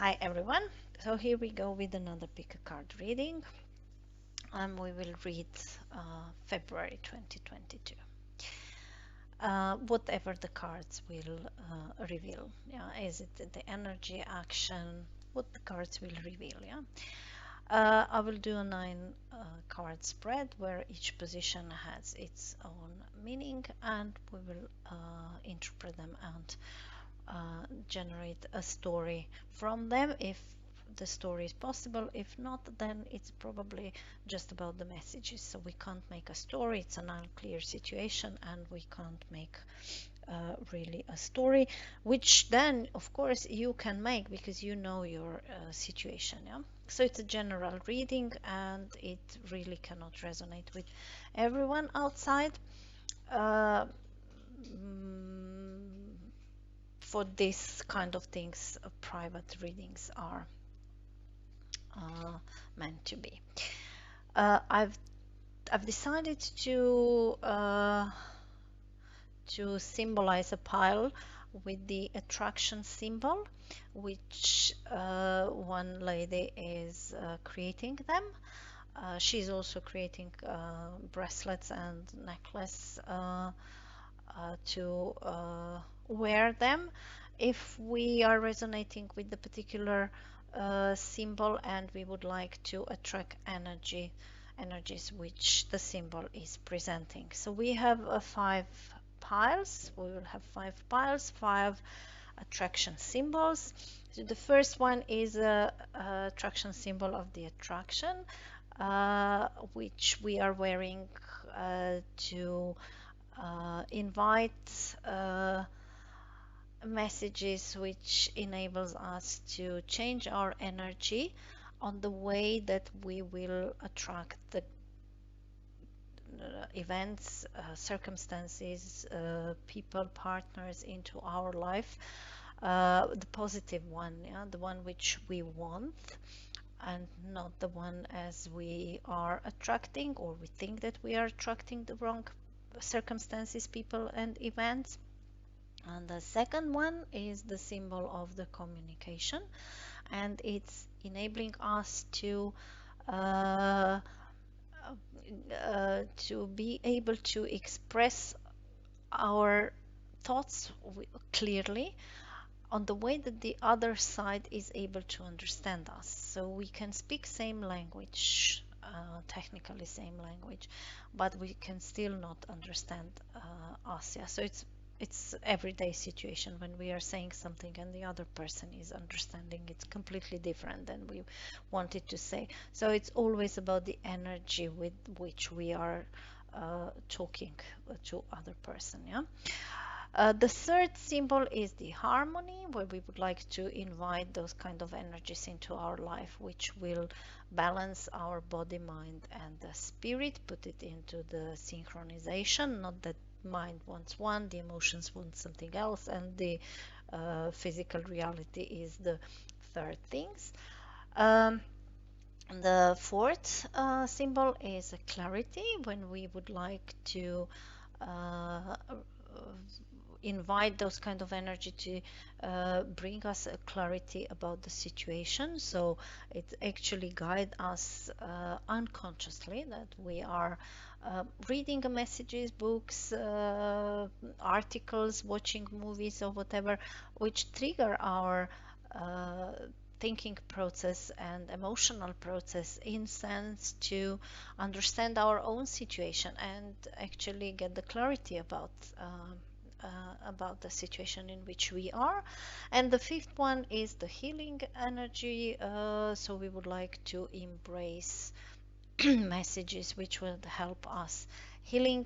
Hi everyone. So here we go with another pick a card reading, and we will read February 2022. Whatever the cards will reveal. Yeah, is it the energy, action? What the cards will reveal? Yeah. I will do a 9 card spread where each position has its own meaning, and we will interpret them and generate a story from them if the story is possible. If not, then it's probably just about the messages. So we can't make a story, it's an unclear situation, and we can't make really a story, which then of course you can make because you know your situation. Yeah, so it's a general reading and it really cannot resonate with everyone outside. uh, mm, for this kind of things, private readings are meant to be. Uh, I've I've decided to symbolize a pile with the attraction symbol, which one lady is creating them. She's also creating bracelets and necklace to wear them. If we are resonating with the particular symbol and we would like to attract energies which the symbol is presenting. So we have 5 piles. We will have 5 piles, 5 attraction symbols. So the first one is a attraction symbol of the attraction, which we are wearing to invite messages which enables us to change our energy on the way that we will attract the events, circumstances, people, partners into our life, the positive one, yeah, the one which we want, and not the one as we are attracting, or we think that we are attracting the wrong circumstances, people, and events. And the second one is the symbol of the communication, and it's enabling us to be able to express our thoughts clearly on the way that the other side is able to understand us. So we can speak same language, technically same language, but we can still not understand us. Yeah, so it's everyday situation when we are saying something and the other person is understanding it's completely different than we wanted to say. So it's always about the energy with which we are talking to other person. Yeah. The third symbol is the harmony, where we would like to invite those kind of energies into our life, which will balance our body, mind, and the spirit, put it into the synchronization. Not that mind wants one, the emotions want something else, and the physical reality is the third things. The fourth symbol is clarity, when we would like to invite those kind of energy to bring us a clarity about the situation. So it actually guide us unconsciously, that we are reading messages, books, articles, watching movies or whatever, which trigger our thinking process and emotional process, in sense to understand our own situation and actually get the clarity about the situation in which we are. And the fifth one is the healing energy. So we would like to embrace messages which will help us healing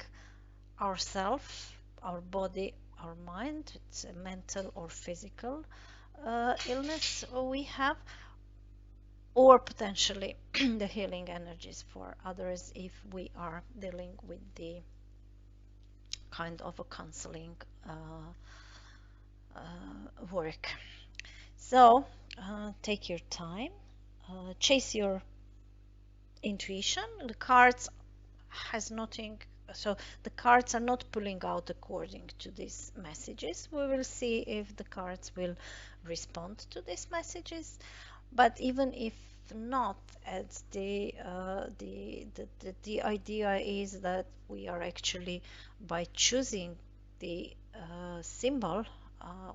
ourselves, our body, our mind. It's a mental or physical illness we have, or potentially the healing energies for others if we are dealing with the kind of a counseling work. So take your time, chase your intuition. The cards has nothing So the cards are not pulling out according to these messages. We will see if the cards will respond to these messages. But even if not, as the idea is that we are actually, by choosing the symbol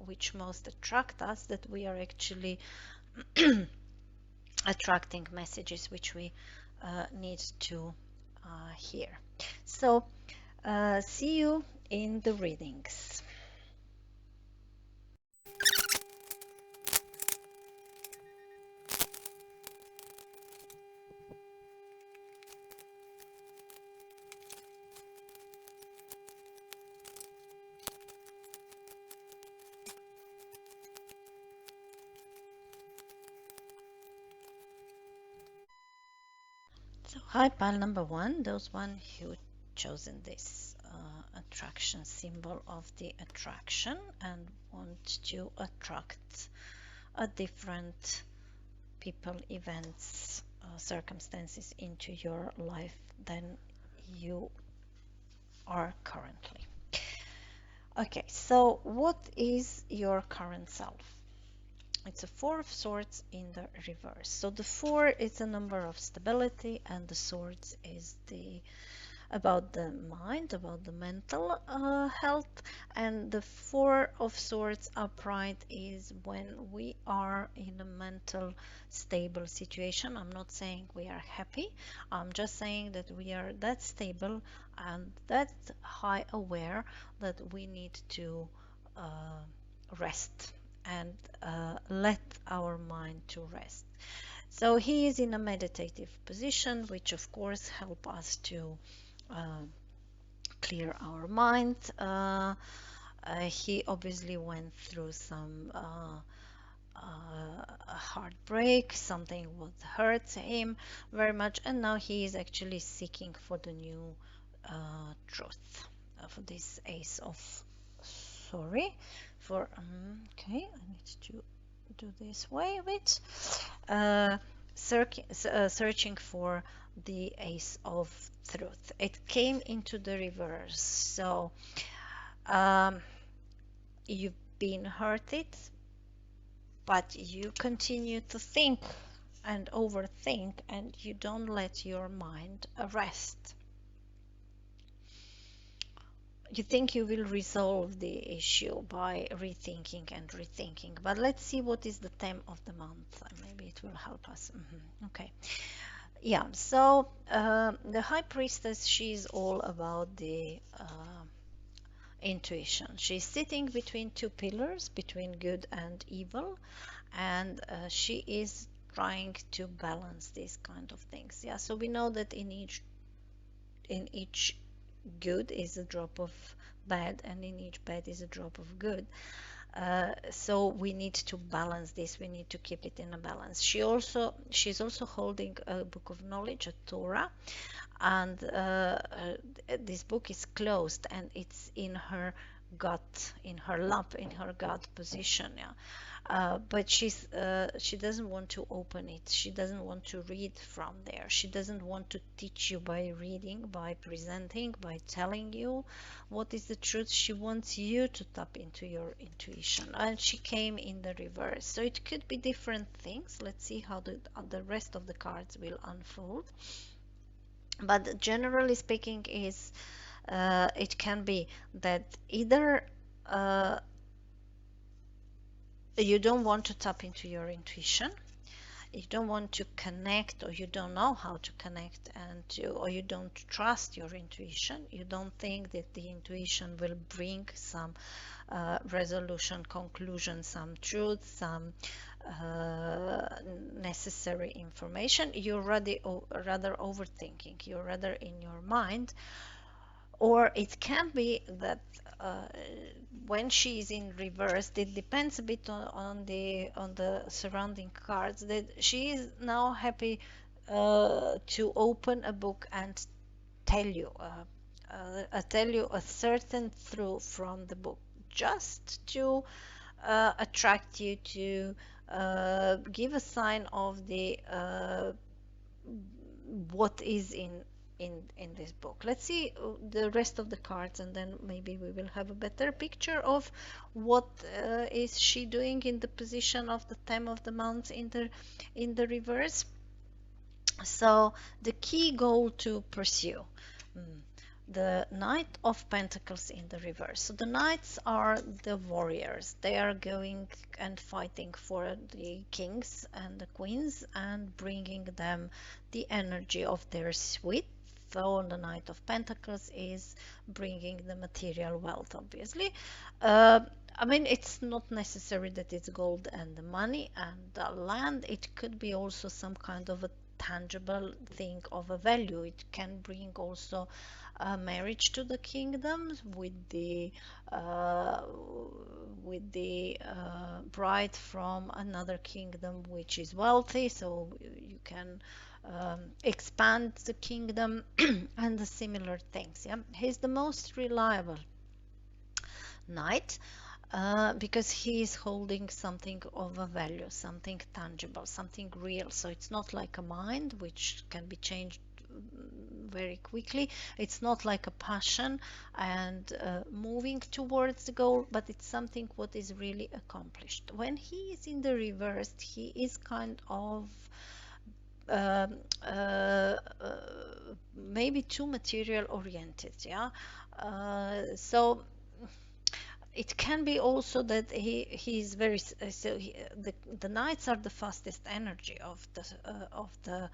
which most attract us, that we are actually attracting messages which we need to hear. So see you in the readings. So hi pile number one, those one who chosen this attraction symbol of the attraction and want to attract a different people, events, circumstances into your life than you are currently. Okay, so what is your current self? It's a four of swords in the reverse. So the four is a number of stability, and the swords is the about the mind, about the mental health, and the four of swords upright is when we are in a mental stable situation. I'm not saying we are happy, I'm just saying that we are that stable and that high aware that we need to rest and let our mind to rest. So he is in a meditative position, which of course help us to uh, clear our mind. He obviously went through some heartbreak, something what hurts him very much, and now he is actually seeking for the new truth. For this ace of, sorry, for okay, I need to do this way with searching for the ace of truth. It came into the reverse, so um, you've been hurted, but you continue to think and overthink, and you don't let your mind rest. You think you will resolve the issue by rethinking and rethinking, but let's see what is the theme of the month. Maybe it will help us. Okay. Yeah, so the high priestess, she's all about the intuition. She's sitting between two pillars, between good and evil, and she is trying to balance these kind of things. Yeah, so we know that in each good is a drop of bad, and in each bad is a drop of good. So we need to balance this. We need to keep it in a balance. She's also holding a book of knowledge, a Torah, and this book is closed and it's in her gut, in her lap, in her gut position. Yeah. But she doesn't want to open it. She doesn't want to read from there. She doesn't want to teach you by reading, by presenting, by telling you what is the truth. She wants you to tap into your intuition, and she came in the reverse. So it could be different things. Let's see how the rest of the cards will unfold. But generally speaking, is it can be that either you don't want to tap into your intuition, you don't want to connect, or you don't know how to connect, or you don't trust your intuition. You don't think that the intuition will bring some resolution, conclusion, some truth, some necessary information. You're rather overthinking. You're rather in your mind. Or it can be that when she is in reverse, it depends a bit on the surrounding cards, that she is now happy to open a book and tell you a certain truth from the book, just to attract you to give a sign of the what is in in this book. Let's see the rest of the cards, and then maybe we will have a better picture of what is she doing in the position of the Ten of the Mounts in the reverse. So the key goal to pursue. Mm. The Knight of Pentacles in the reverse. So the knights are the warriors. They are going and fighting for the kings and the queens and bringing them the energy of their suite. So the Knight of Pentacles is bringing the material wealth, obviously. Uh, I mean, it's not necessary that it's gold and the money and the land. It could be also some kind of a tangible thing of a value. It can bring also a marriage to the kingdoms uh, with the bride from another kingdom which is wealthy, so you can expand the kingdom and the similar things. Yeah, he's the most reliable knight because he is holding something of a value, something tangible, something real. So it's not like a mind which can be changed very quickly. It's not like a passion and moving towards the goal, but it's something what is really accomplished. When he is in the reverse, he is kind of um, uh, uh, maybe too material oriented. Yeah. So it can be also that he's very so the knights are the fastest energy of the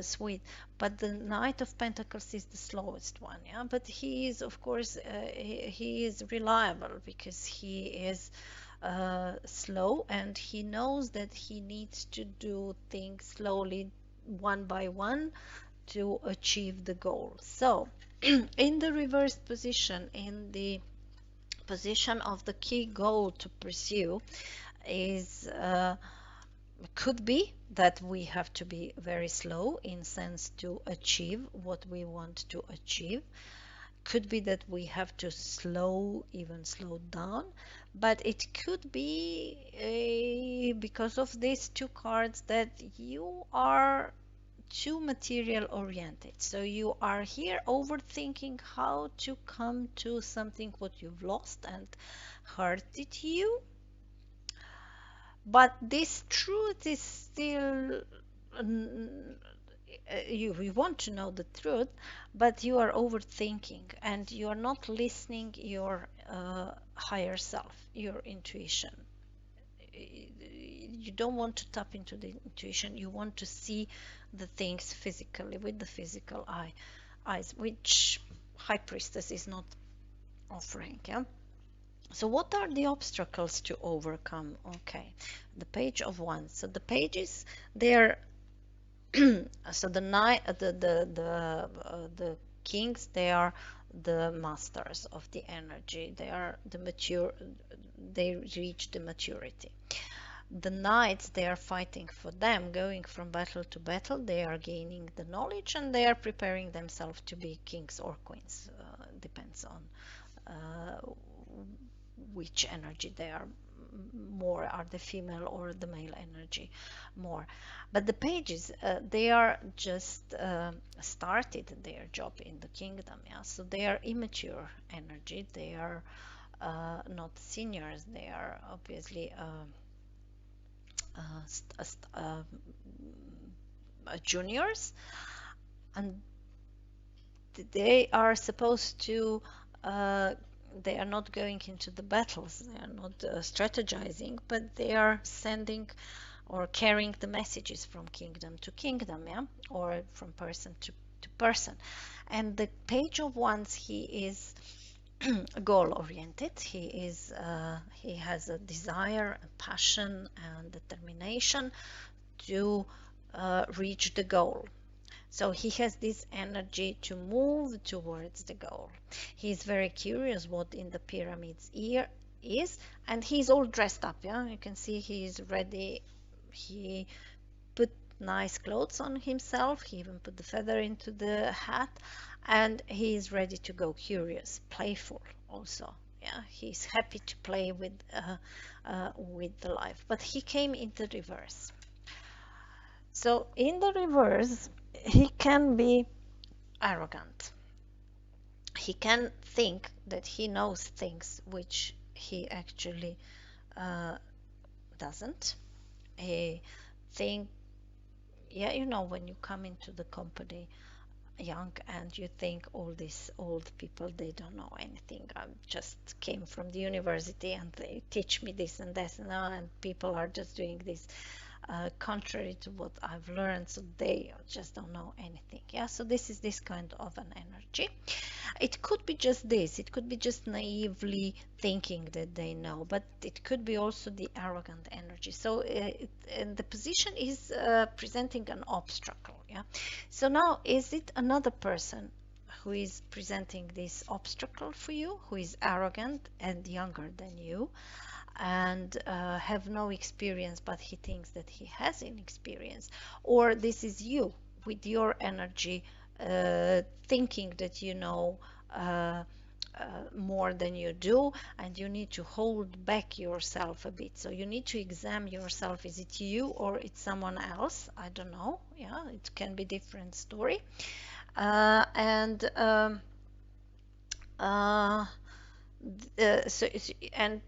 suite, but the Knight of Pentacles is the slowest one. Yeah, but he is, of course, he is reliable because he is slow, and he knows that he needs to do things slowly, one by one, to achieve the goal. So in the reversed position, in the position of the key goal to pursue, is could be that we have to be very slow in sense to achieve what we want to achieve. Could be that we have to even slow down, but it could be because of these two cards that you are too material oriented. So you are here overthinking how to come to something what you've lost and hurted you. But this truth is still, you want to know the truth, but you are overthinking and you are not listening your higher self, your intuition. You don't want to tap into the intuition. You want to see the things physically with the physical eyes, which High Priestess is not offering. Yeah. So what are the obstacles to overcome? Okay, the Page of Wands. So the pages, they're so the knight, the kings, they are the masters of the energy. They are the mature. They reach the maturity. The knights, they are fighting for them, going from battle to battle. They are gaining the knowledge and they are preparing themselves to be kings or queens. Depends on which energy they are more, are the female or the male energy more. But the pages, they are just started their job in the kingdom. Yeah, so they are immature energy. They are not seniors. They are obviously juniors, and they are supposed to they are not going into the battles, they are not strategizing, but they are sending or carrying the messages from kingdom to kingdom, yeah, or from person to person. And the Page of Wands, he is goal oriented. He has a desire, a passion, and determination to reach the goal. So he has this energy to move towards the goal. He's very curious what in the pyramid's ear is, and he's all dressed up. Yeah, you can see he's ready. He put nice clothes on himself. He even put the feather into the hat, and he's ready to go. Curious, playful, also. Yeah, he's happy to play with the life. But he came into reverse. So in the reverse, he can be arrogant. He can think that he knows things which he actually uh, doesn't. He think, yeah, you know, when you come into the company young and you think all these old people, they don't know anything. I just came from the university and they teach me this and this and that, and people are just doing this contrary to what I've learned, so they just don't know anything. Yeah, so this is this kind of an energy. It could be just this, it could be just naively thinking that they know, but it could be also the arrogant energy. So and the position is presenting an obstacle. Yeah, so now is it another person who is presenting this obstacle for you, who is arrogant and younger than you, and have no experience, but he thinks that he has an experience? Or this is you with your energy, thinking that you know uh, more than you do, and you need to hold back yourself a bit. So you need to examine yourself. Is it you or it's someone else? I don't know. Yeah, it can be different story. And uh, and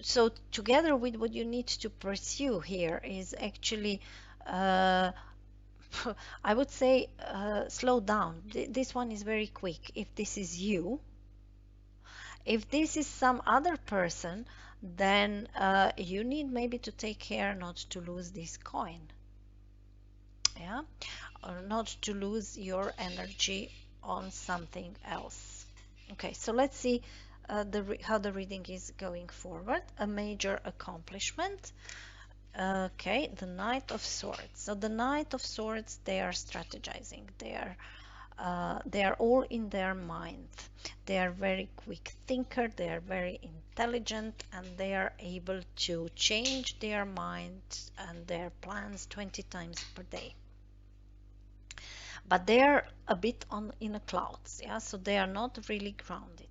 so together with what you need to pursue here is actually uh, I would say slow down. This one is very quick. If this is you, if this is some other person, then you need maybe to take care not to lose this coin, yeah, or not to lose your energy on something else. Okay, so let's see how the reading is going forward. A major accomplishment. Okay, the Knight of Swords. So the Knight of Swords, they are strategizing. They are all in their mind. They are very quick thinker. They are very intelligent, and they are able to change their mind and their plans 20 times per day. But they are a bit on in the clouds, yeah. So they are not really grounded.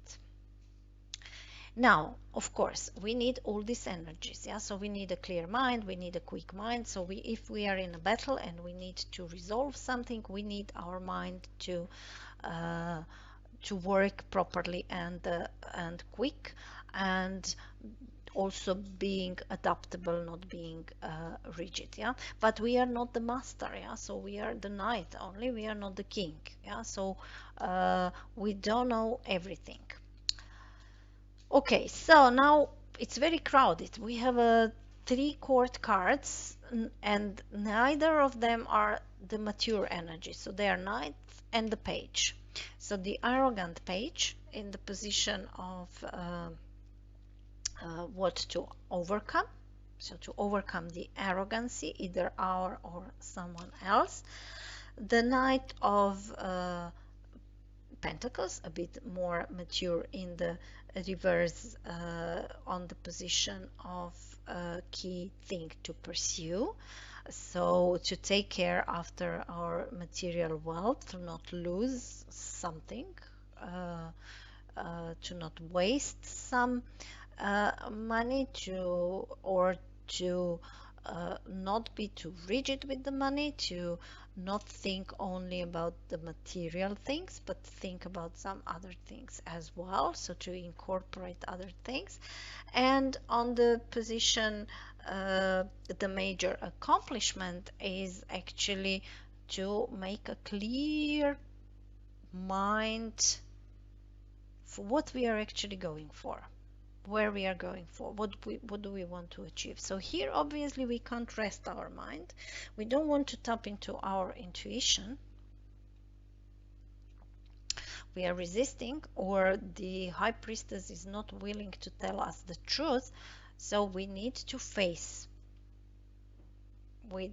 Now, of course, we need all these energies, yeah. So we need a clear mind, we need a quick mind. So if we are in a battle and we need to resolve something, we need our mind uh, to work properly and quick, and also being adaptable, not being rigid, yeah. But we are not the master, yeah. So we are the knight only. We are not the king, yeah. So we don't know everything. Okay, so now it's very crowded. We have three court cards, and neither of them are the mature energy. So they are knight and the page. So the arrogant page in the position of what to overcome. So to overcome the arrogancy, either our or someone else. The Knight of Pentacles, a bit more mature in the reverse, on the position of a key thing to pursue. So to take care after our material wealth, to not lose something, to not waste some money, to not be too rigid with the money, to not think only about the material things, but think about some other things as well. So to incorporate other things. And on the position, the major accomplishment is actually to make a clear mind for what we are actually going for, where we are going for, what do we want to achieve. So here obviously we can't rest our mind. We don't want to tap into our intuition. We are resisting, or the high priestess is not willing to tell us the truth. So we need to face with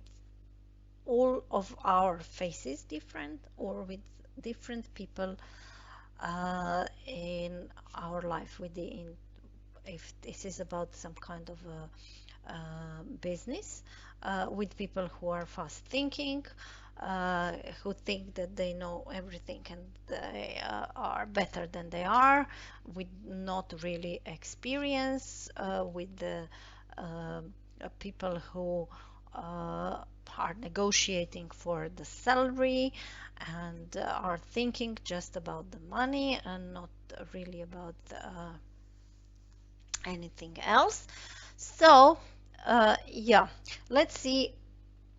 all of our faces different, or with different people in our life, with the if this is about some kind of a business, with people who are fast thinking, who think that they know everything and they are better than they are, with not really experience, with the people who are negotiating for the salary and are thinking just about the money and not really about anything else. So, yeah, let's see,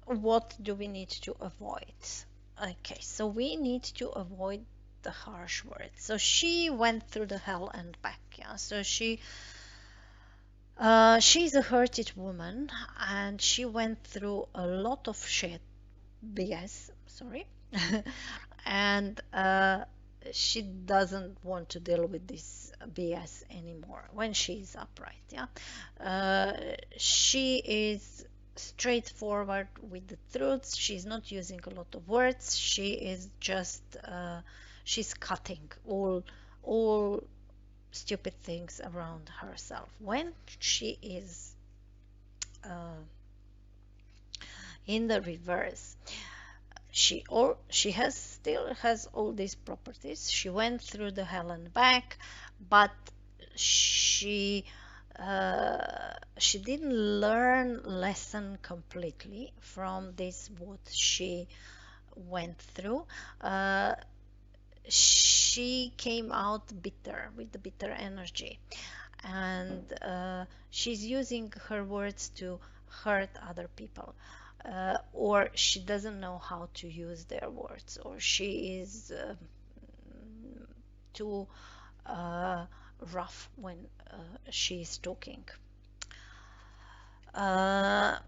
what do we need to avoid? Okay, so we need to avoid the harsh words. So she went through the hell and back. Yeah, so she's a hurted woman and she went through a lot of shit, BS, sorry, and she doesn't want to deal with this BS anymore when she's upright. Yeah, she is straightforward with the truth. She's not using a lot of words. She is just she's cutting all stupid things around herself. When she is uh, in the reverse, she has still has all these properties. She went through the hell and back, but she didn't learn lesson completely from this what she went through. She came out bitter with the bitter energy, and she's using her words to hurt other people, or she doesn't know how to use their words, or she is too rough when she's talking. Uh,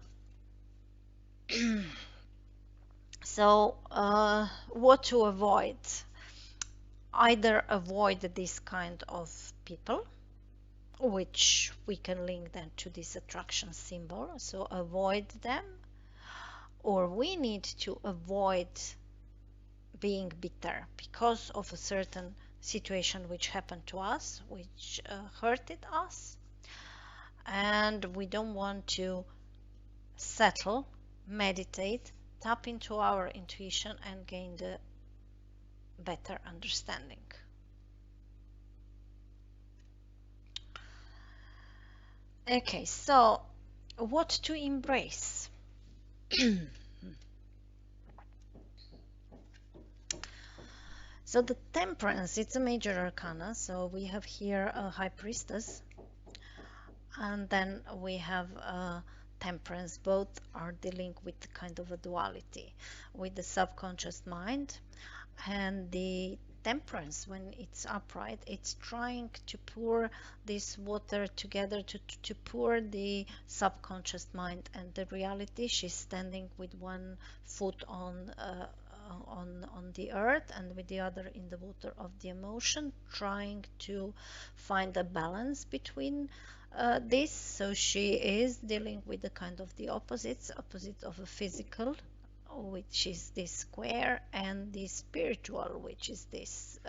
so what to avoid? Either avoid this kind of people, which we can link then to this attraction symbol, so avoid them, or we need to avoid being bitter because of a certain situation which happened to us, which hurted us, and we don't want to settle, meditate, tap into our intuition and gain the better understanding. Okay, so what to embrace? So the temperance, it's a major arcana. So we have here a high priestess, and then we have temperance. Both are dealing with kind of a duality with the subconscious mind. And the temperance, when it's upright, it's trying to pour this water together to pour the subconscious mind and the reality. She's standing with one foot on the earth and with the other in the water of the emotion, trying to find a balance between this. So she is dealing with the kind of the opposite of a physical, which is this square, and the spiritual, which is this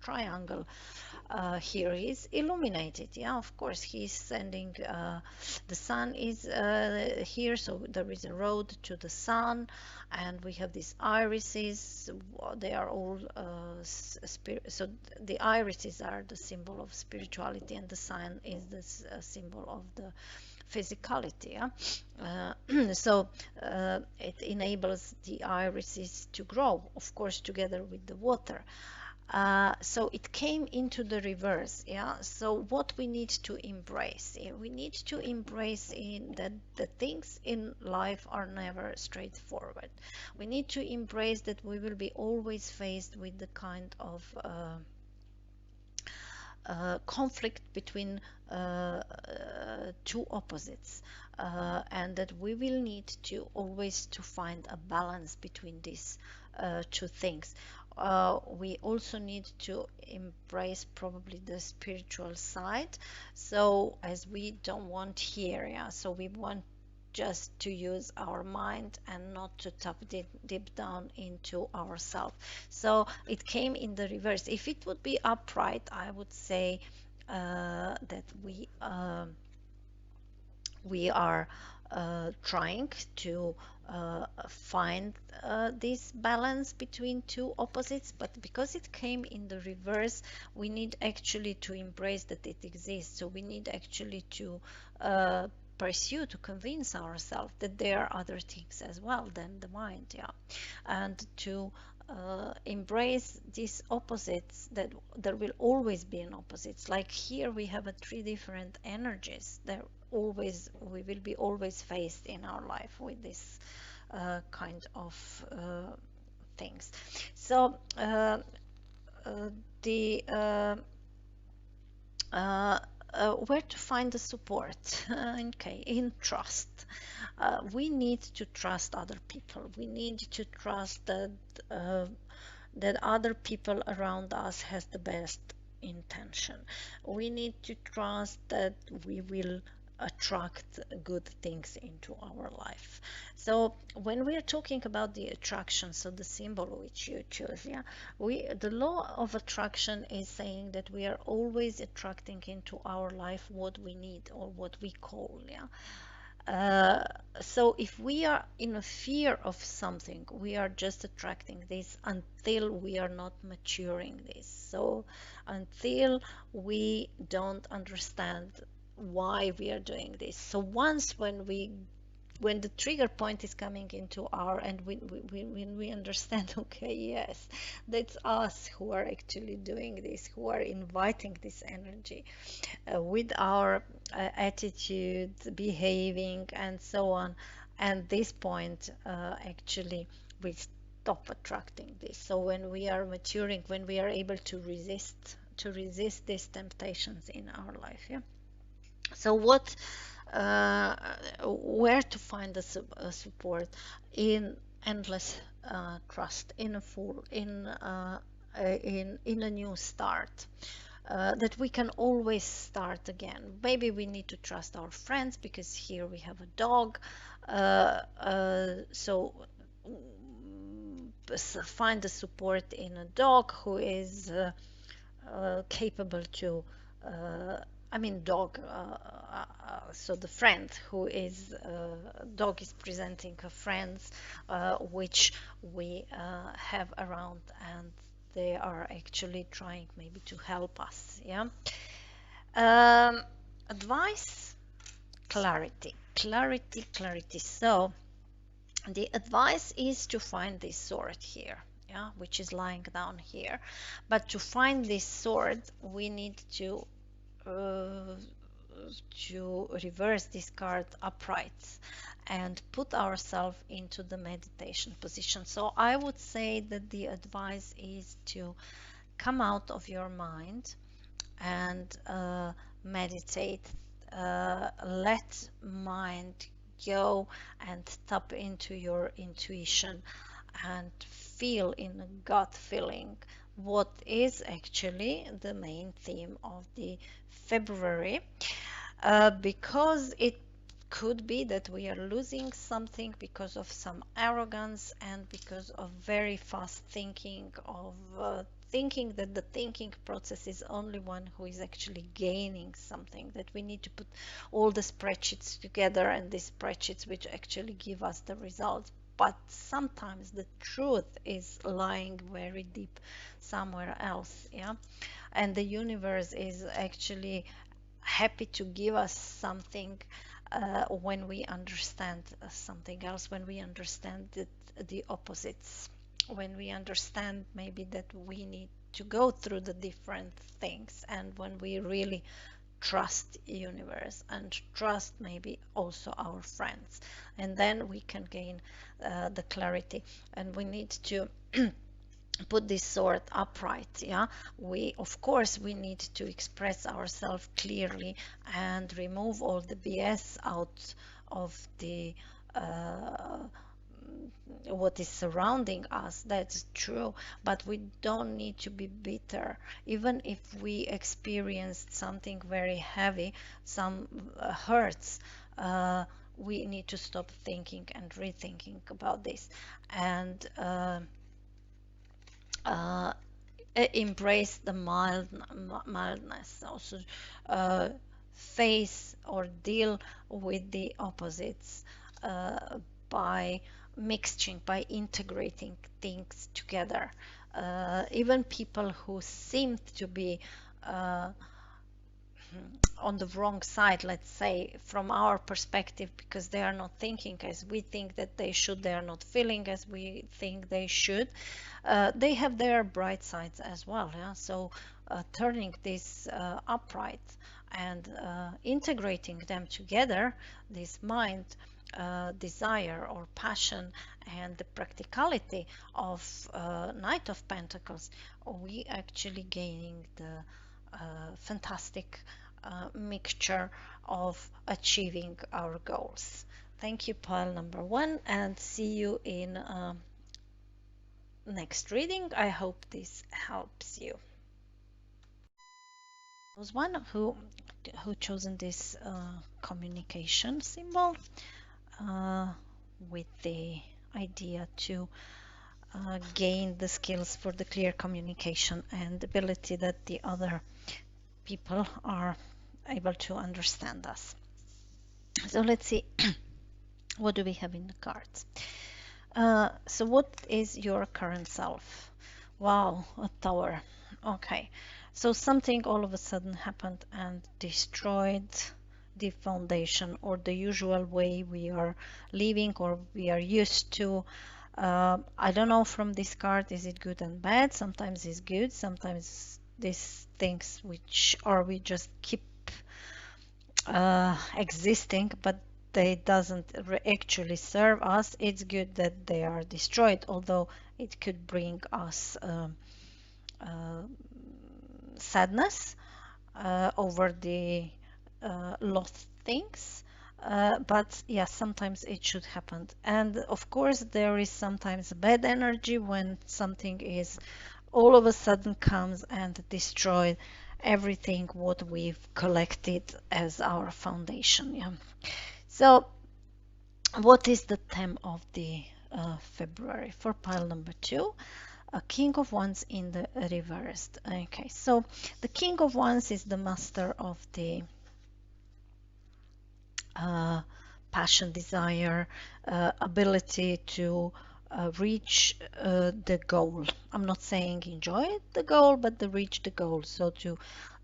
triangle. Here is illuminated. Yeah, of course, he's sending the sun is here, so there is a road to the sun, and we have these irises. They are all so the irises are the symbol of spirituality, and the sun is the symbol of the physicality. Yeah? So it enables the irises to grow, of course, together with the water. So it came into the reverse. Yeah. So what we need to embrace, we need to embrace in that the things in life are never straightforward. We need to embrace that we will be always faced with the kind of conflict between two opposites, and that we will need to always to find a balance between these two things. We also need to embrace probably the spiritual side, so as we don't want here, yeah, so we want just to use our mind and not to tap deep down into ourselves. So it came in the reverse. If it would be upright, I would say that we are trying to find this balance between two opposites, but because it came in the reverse, we need actually to embrace that it exists. So we need actually to pursue, to convince ourselves that there are other things as well than the mind, yeah, and to embrace these opposites, that there will always be an opposites. Like here we have a three different energies that always we will be always faced in our life with this kind of things. So uh, the uh, where to find the support? Okay, in trust. We need to trust other people. We need to trust uh, that other people around us has the best intention. We need to trust that we will attract good things into our life. So when we are talking about the attraction, so the symbol which you choose, yeah, we the law of attraction is saying that we are always attracting into our life what we need or what we call, yeah. Uh, so if we are in a fear of something, we are just attracting this until we are not maturing this. So until we don't understand why we are doing this. So once when the trigger point is coming into our, and when we understand, okay, yes, that's us who are actually doing this, who are inviting this energy with our attitude, behaving, and so on. And this point, actually, we stop attracting this. So when we are maturing, when we are able to resist these temptations in our life, yeah. So what, uh, where to find the support? In endless trust, in a full, in a new start, that we can always start again. Maybe we need to trust our friends because here we have a dog. So find the support in a dog who is capable to, I mean, dog. So the friend who is dog is presenting a friends which we have around, and they are actually trying maybe to help us. Yeah. Um, Advice, clarity, clarity, clarity. So the advice is to find this sword here, yeah, which is lying down here. But to find this sword, we need uh, to reverse this card upright and put ourselves into the meditation position. So I would say that the advice is to come out of your mind and meditate. Let mind go and tap into your intuition and feel in a gut feeling what is actually the main theme of the February, because it could be that we are losing something because of some arrogance and because of very fast thinking of thinking that the thinking process is only one who is actually gaining something, that we need to put all the spreadsheets together and these spreadsheets which actually give us the results. But sometimes the truth is lying very deep somewhere else, yeah, and the universe is actually happy to give us something when we understand something else, when we understand the opposites, when we understand maybe that we need to go through the different things, and when we really trust universe and trust maybe also our friends, and then we can gain the clarity. And we need to put this sword upright, yeah. We, of course, we need to express ourselves clearly and remove all the BS out of the what is surrounding us. That's true, but we don't need to be bitter. Even if we experienced something very heavy, some hurts, we need to stop thinking and rethinking about this, and uh, embrace the mildness, also face or deal with the opposites by mixing, by integrating things together. Even people who seem to be uh, on the wrong side, let's say, from our perspective, because they are not thinking as we think that they should, they are not feeling as we think they should. They have their bright sides as well. Yeah? So turning this upright and integrating them together, this mind, desire or passion, and the practicality of Knight of Pentacles, we actually gaining the fantastic mixture of achieving our goals. Thank you, pile number one, and see you in next reading. I hope this helps you. There was one who chosen this communication symbol uh, with the idea to gain the skills for the clear communication and ability that the other people are able to understand us. So let's see, what do we have in the cards? So what is your current self? Wow, a tower. Okay, so something all of a sudden happened and destroyed the foundation or the usual way we are living or we are used to. I don't know from this card, is it good and bad? Sometimes it's good, sometimes these things which or we just keep existing, but they doesn't actually serve us. It's good that they are destroyed, although it could bring us uh, sadness over the lost things. But yeah, sometimes it should happen. And of course, there is sometimes bad energy when something is all of a sudden comes and destroy everything what we've collected as our foundation. Yeah. So what is the theme of the February for pile number two? A King of Wands in the reversed. Okay, so the King of Wands is the master of the uh, passion, desire, ability to reach the goal. I'm not saying enjoy the goal, but to reach the goal. So to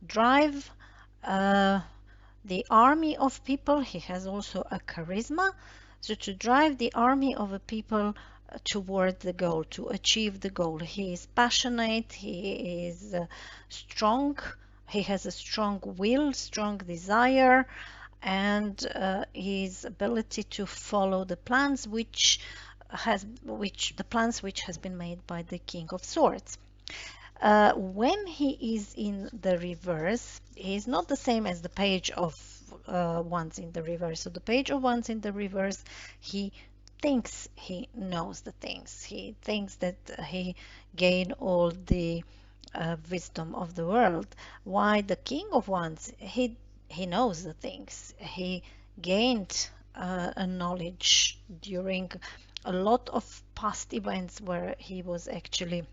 drive the army of people. He has also a charisma. So to drive the army of a people toward the goal, to achieve the goal. He is passionate, he is strong, he has a strong will, strong desire, and his ability to follow the plans which the plans which has been made by the King of Swords. When he is in the reverse, he is not the same as the Page of Wands in the reverse. So the Page of Wands in the reverse, he thinks he knows the things. He thinks that he gained all the wisdom of the world. Why the King of Wands, he knows the things. He gained a knowledge during a lot of past events where he was actually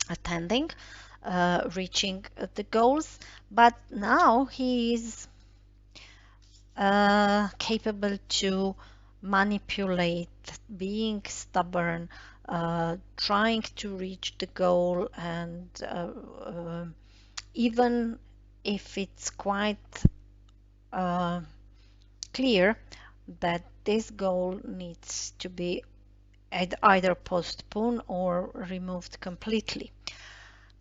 attending, reaching the goals, but now he is capable to manipulate, being stubborn, trying to reach the goal, and even if it's quite clear that this goal needs to be either postponed or removed completely.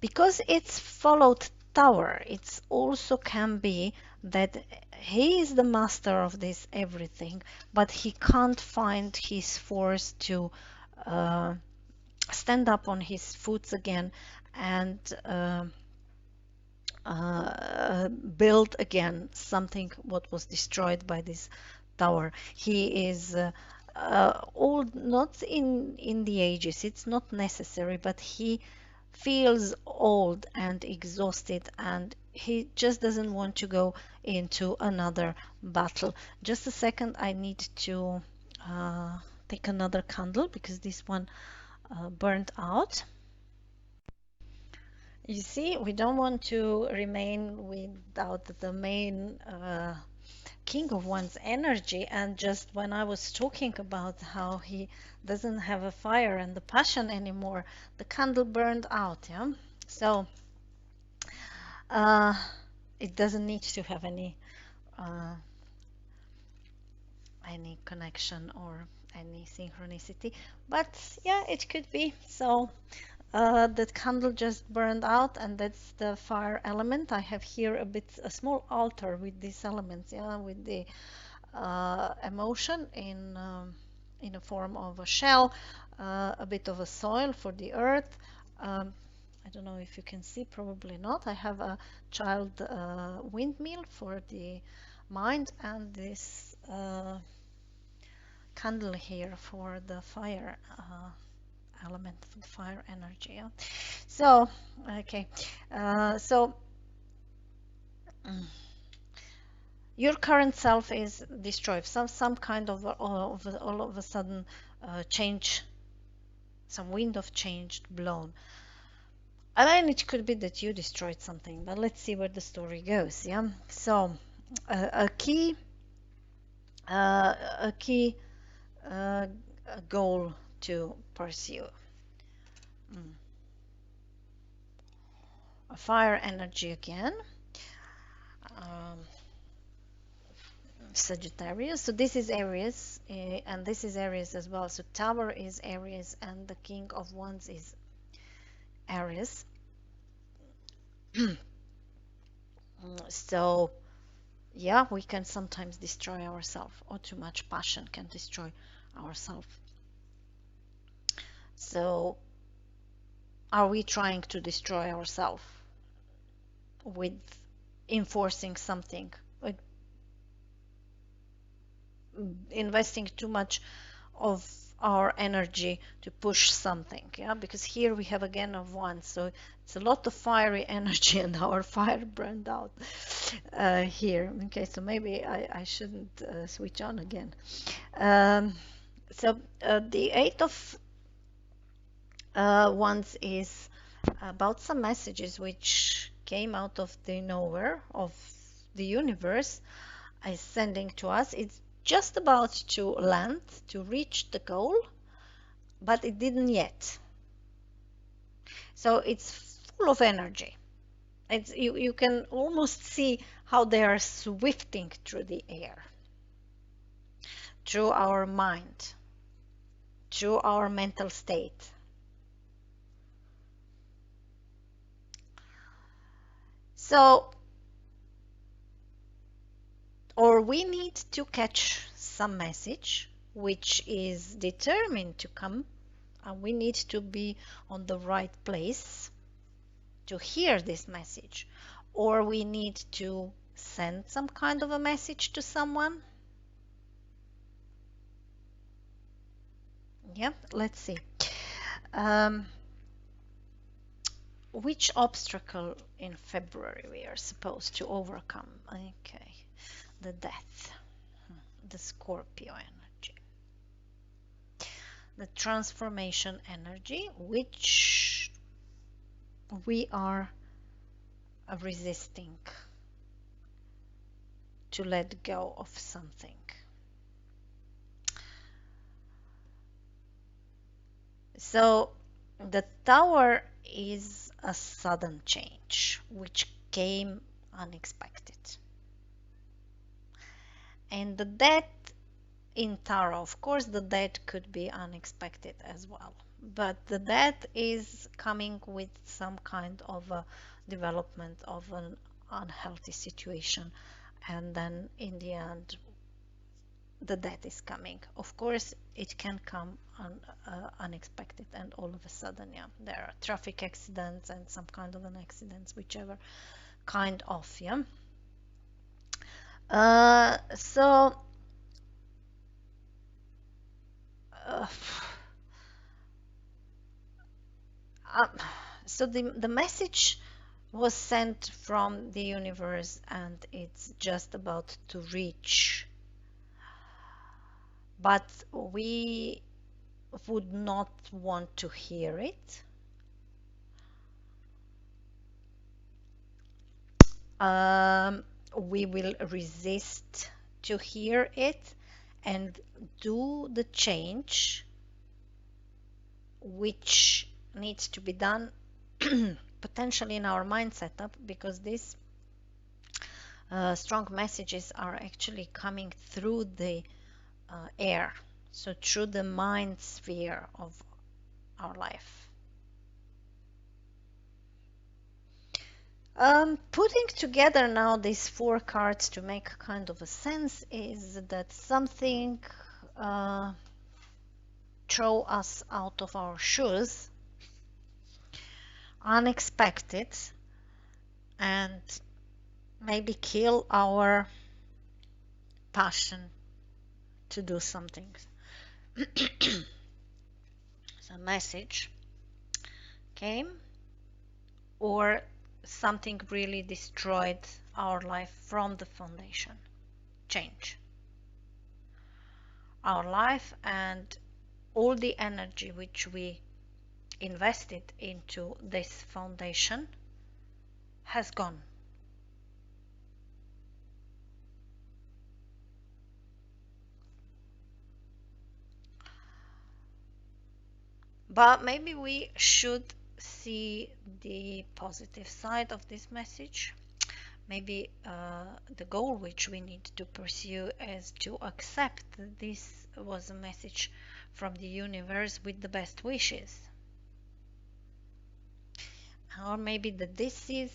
Because it's followed tower, it's also can be that he is the master of this everything, but he can't find his force to uh, stand up on his foot again and build again something what was destroyed by this tower. He is old, not in the ages, it's not necessary, but he feels old and exhausted and he just doesn't want to go into another battle. Just a second, I need to take another candle because this one burnt out. You see, we don't want to remain without the main King of Wands energy. And just when I was talking about how he doesn't have a fire and the passion anymore, the candle burned out. Yeah. So It doesn't need to have uh, any connection or any synchronicity, but yeah, it could be. So that candle just burned out, and that's the fire element. I have here a small altar with these elements, yeah, with the emotion in a form of a shell, a bit of a soil for the earth. Um, I don't know if you can see, probably not. I have a child windmill for the mind, and this candle here for the fire element, for the fire energy. Yeah? So, okay, so your current self is destroyed. Some kind of all of a sudden change, some wind of change blown. And then it could be that you destroyed something, but let's see where the story goes. Yeah. So a key, a key goal to pursue. Mm. A fire energy again. Um, Sagittarius. So this is Aries, and this is Aries as well. So Tower is Aries, and the King of Wands is Aries. So yeah, we can sometimes destroy ourselves, or too much passion can destroy ourselves. So are we trying to destroy ourselves with enforcing something, with investing too much of our energy to push something? Yeah, because here we have again of one, so it's a lot of fiery energy, and our fire burned out here. Okay, so maybe I shouldn't switch on again. um, so the Eight of Wands is about some messages which came out of the nowhere of the universe is sending to us. It's just about to land, to reach the goal, but it didn't yet. So it's full of energy. You can almost see how they are swifting through the air, through our mind, through our mental state. So, or we need to catch some message which is determined to come, and we need to be on the right place to hear this message, or we need to send some kind of a message to someone. Yeah, let's see. Um, which obstacle in February we are supposed to overcome? Okay, the death, the Scorpio energy, the transformation energy, which we are resisting to let go of something. So the Tower is a sudden change which came unexpected. And the death in Tarot, of course, the death could be unexpected as well. But the death is coming with some kind of a development of an unhealthy situation. And then in the end, the death is coming. Of course, it can come unexpected and all of a sudden, yeah, there are traffic accidents and some kind of an accidents, whichever kind of, yeah. So uh, uh, so the message was sent from the universe, and it's just about to reach, but we would not want to hear it. We will resist to hear it and do the change which needs to be done potentially in our mind setup, because this strong messages are actually coming through the air, so through the mind sphere of our life. Putting together now these four cards to make kind of a sense is that something uh, throw us out of our shoes, unexpected, and maybe kill our passion to do something. So message came, or something really destroyed our life from the foundation. Change our life, and all the energy which we invested into this foundation has gone. But maybe we should see the positive side of this message. Maybe the goal which we need to pursue is to accept that this was a message from the universe with the best wishes. Or maybe that this is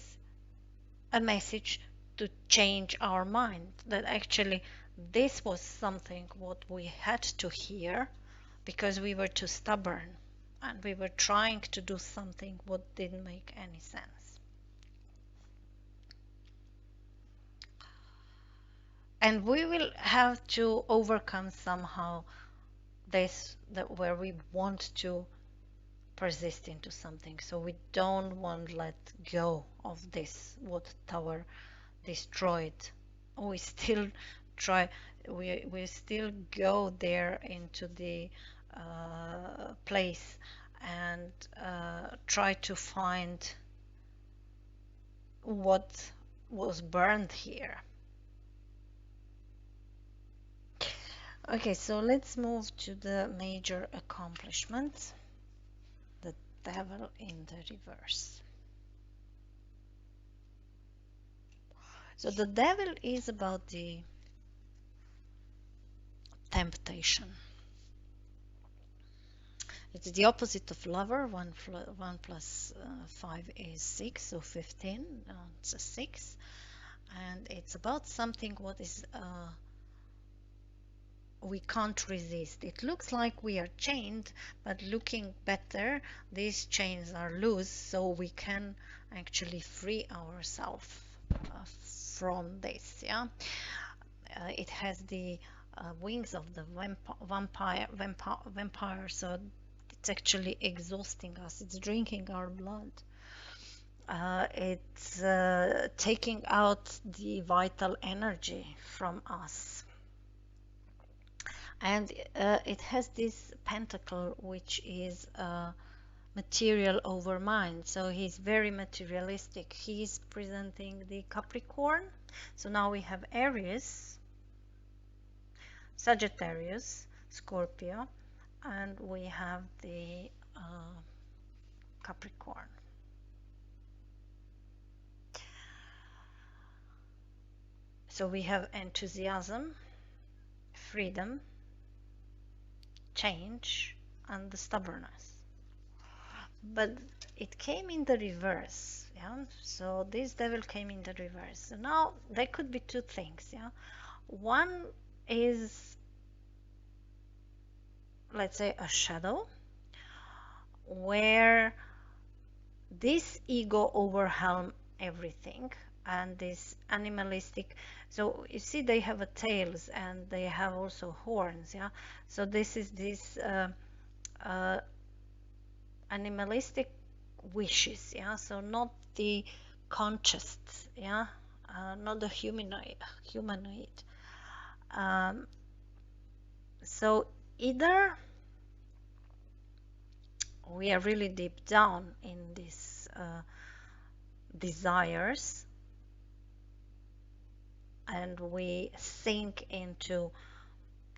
a message to change our mind, that actually this was something what we had to hear because we were too stubborn and we were trying to do something what didn't make any sense. And we will have to overcome somehow this, that where we want to persist into something, so we don't want to let go of this what tower destroyed. We still try, we still go there into the place and try to find what was burned here. Okay, so let's move to the major accomplishments. The devil in the reverse. So the devil is about the temptation. It's the opposite of lover. 1 plus 5 is 6, so 15. It's a 6. And it's about something what is we can't resist. It looks like we are chained, but looking better, these chains are loose, so we can actually free ourselves from this. Yeah, it has the wings of the vampire, so it's actually exhausting us. It's drinking our blood. It's taking out the vital energy from us. And it has this pentacle, which is material over mind. So he's very materialistic. He's presenting the Capricorn. So now we have Aries, Sagittarius, Scorpio, and we have the Capricorn. So we have enthusiasm, freedom, change, and the stubbornness. But it came in the reverse. Yeah, so this devil came in the reverse. So now there could be two things. Yeah, one is, let's say, a shadow where this ego overwhelm everything, and this animalistic. So you see they have a tails and they have also horns. Yeah, so this is this animalistic wishes. Yeah, so not the conscious. Yeah, not the humanoid. So either we are really deep down in these desires, and we sink into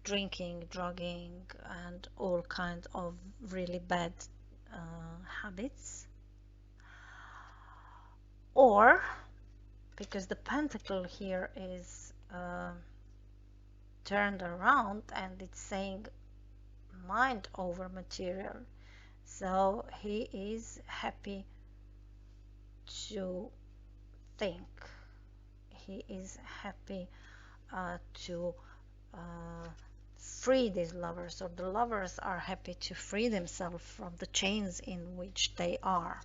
drinking, drugging, and all kinds of really bad habits, or because the pentacle here is turned around and it's saying mind over material. So he is happy to think. He is happy to uh, free these lovers, or the lovers are happy to free themselves from the chains in which they are.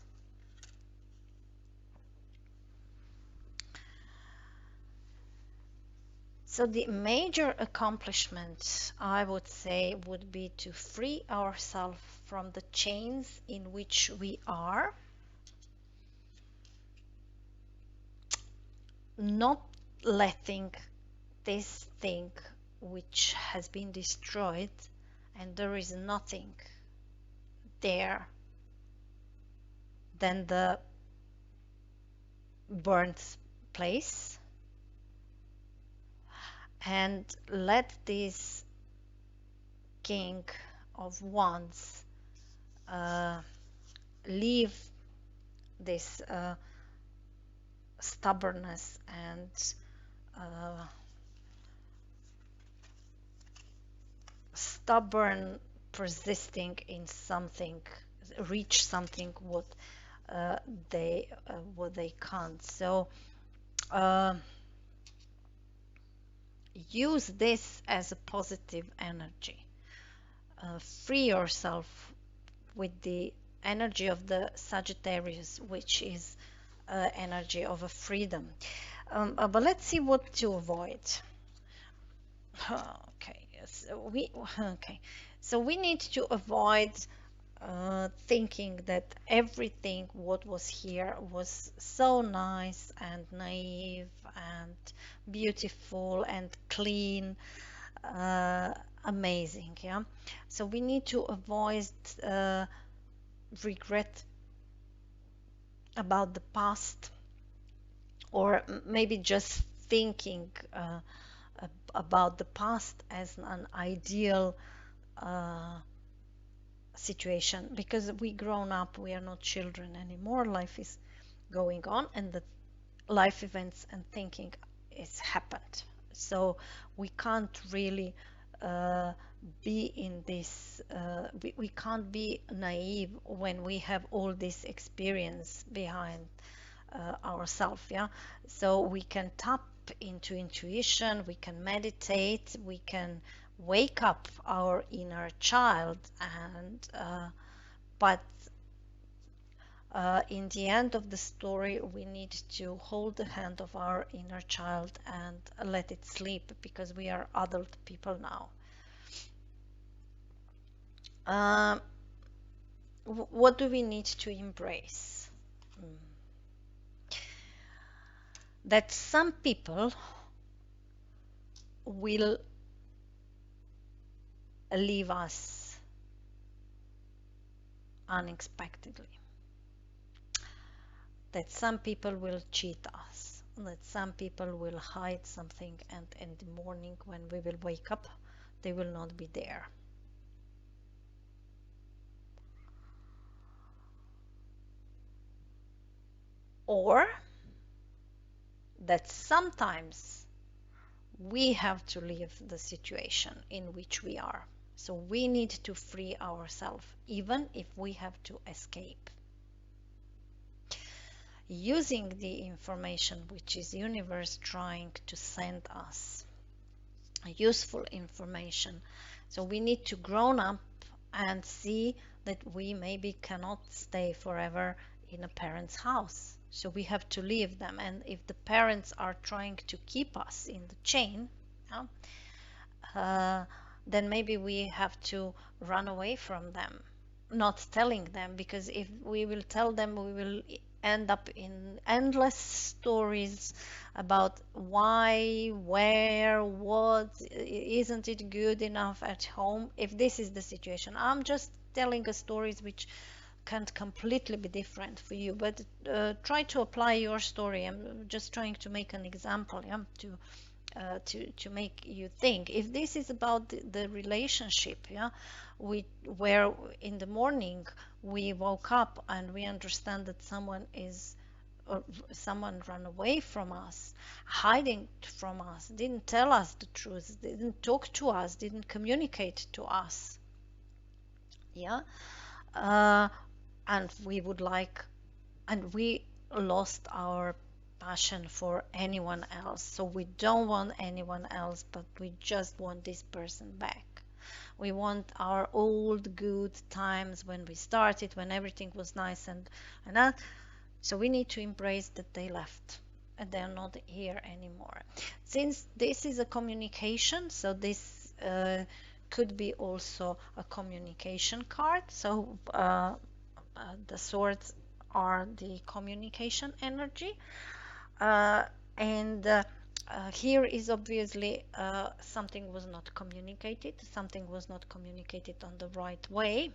So the major accomplishment, I would say, would be to free ourselves from the chains in which we are, not letting this thing which has been destroyed, and there is nothing there than the burnt place, and let this King of Wands leave this stubbornness and stubborn persisting in something, reach something uh, what they can't. So use this as a positive energy. Free yourself with the energy of the Sagittarius, which is energy of a freedom. But let's see what to avoid. Okay, so we need to avoid thinking that everything what was here was so nice and naive and beautiful and clean, amazing. Yeah, so we need to avoid regret about the past, or maybe just thinking about the past as an ideal situation, because we grown up, we are not children anymore. Life is going on, and the life events and thinking is happened. So we can't really be in this. We can't be naive when we have all this experience behind ourselves. Yeah, so we can tap into intuition, we can meditate, we can wake up our inner child, and but in the end of the story, we need to hold the hand of our inner child and let it sleep, because we are adult people now. What do we need to embrace? That some people will leave us unexpectedly, that some people will cheat us, that some people will hide something, and in the morning when we will wake up, they will not be there. Or that sometimes we have to leave the situation in which we are. So we need to free ourselves, even if we have to escape. Using the information which is universe trying to send us, useful information. So we need to grow up and see that we maybe cannot stay forever in a parent's house. So we have to leave them. And if the parents are trying to keep us in the chain, then maybe we have to run away from them, not telling them, because if we will tell them, we will end up in endless stories about why, where, what, isn't it good enough at home. If this is the situation, I'm just telling stories which can't completely be different for you, but try to apply your story. I'm just trying to make an example, yeah, to make you think. If this is about the relationship, yeah, where in the morning we woke up and we understand that someone is someone run away from us, hiding from us, didn't tell us the truth, didn't talk to us, didn't communicate to us. Yeah. uh, and we would like, and we lost our passion for anyone else, so we don't want anyone else, but we just want this person back. We want our old good times when we started, when everything was nice and that. So we need to embrace that they left and they're not here anymore. Since this is a communication, so this could be also a communication card. So the swords are the communication energy. Uh, and Here is obviously something was not communicated, something was not communicated on the right way,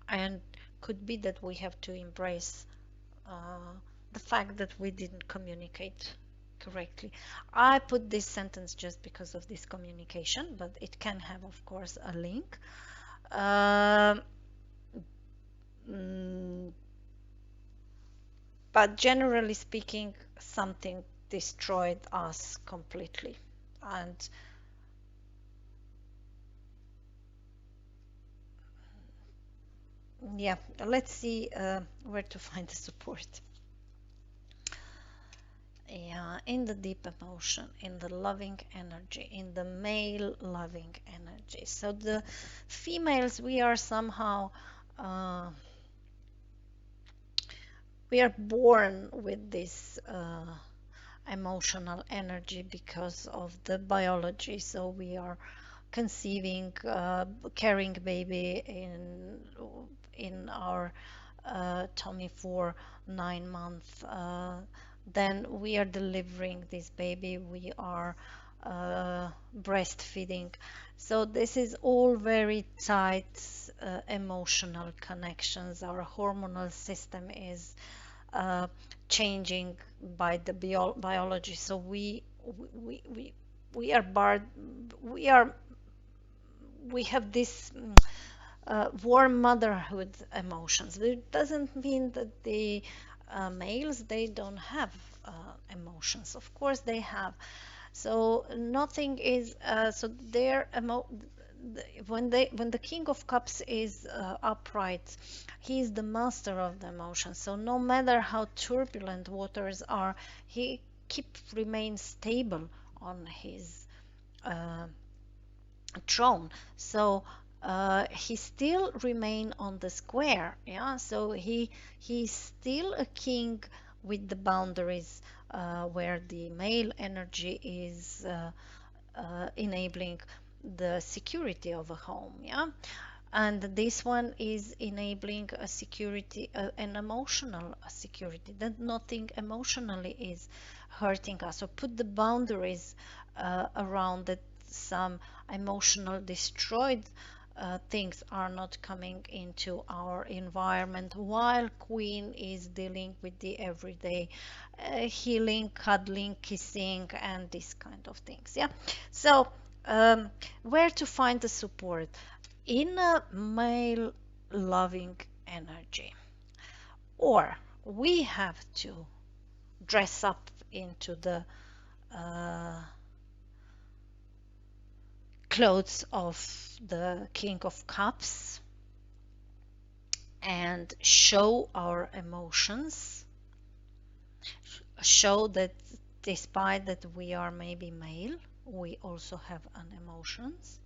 and could be that we have to embrace the fact that we didn't communicate correctly. I put this sentence just because of this communication, but it can have, of course, a link. Um, mm, but generally speaking, something destroyed us completely. And yeah, let's see where to find the support. Yeah, in the deep emotion, in the loving energy, in the male loving energy. So the females, we are somehow we are born with this emotional energy because of the biology. So we are conceiving, carrying baby in our tummy for 9 months. Then we are delivering this baby. We are breastfeeding. So this is all very tight emotional connections. Our hormonal system is uh, changing by the biology. So we we we are barred. We are we have this warm motherhood emotions. It doesn't mean that the males they don't have emotions. Of course they have. So nothing is so their when the King of Cups is upright, he is the master of the emotions. So no matter how turbulent waters are, he remains stable on his uh, throne. So he still remain on the square. Yeah, so he's still a king with the boundaries where the male energy is enabling the security of a home. Yeah, and this one is enabling a security, an emotional security, that nothing emotionally is hurting us, or put the boundaries around that some emotional destroyed things are not coming into our environment, while Queen is dealing with the everyday healing, cuddling, kissing, and these kind of things. Yeah, so where to find the support? In a male loving energy, or we have to dress up into the uh, clothes of the King of Cups and show our emotions, show that despite that we are maybe male, we also have an emotions.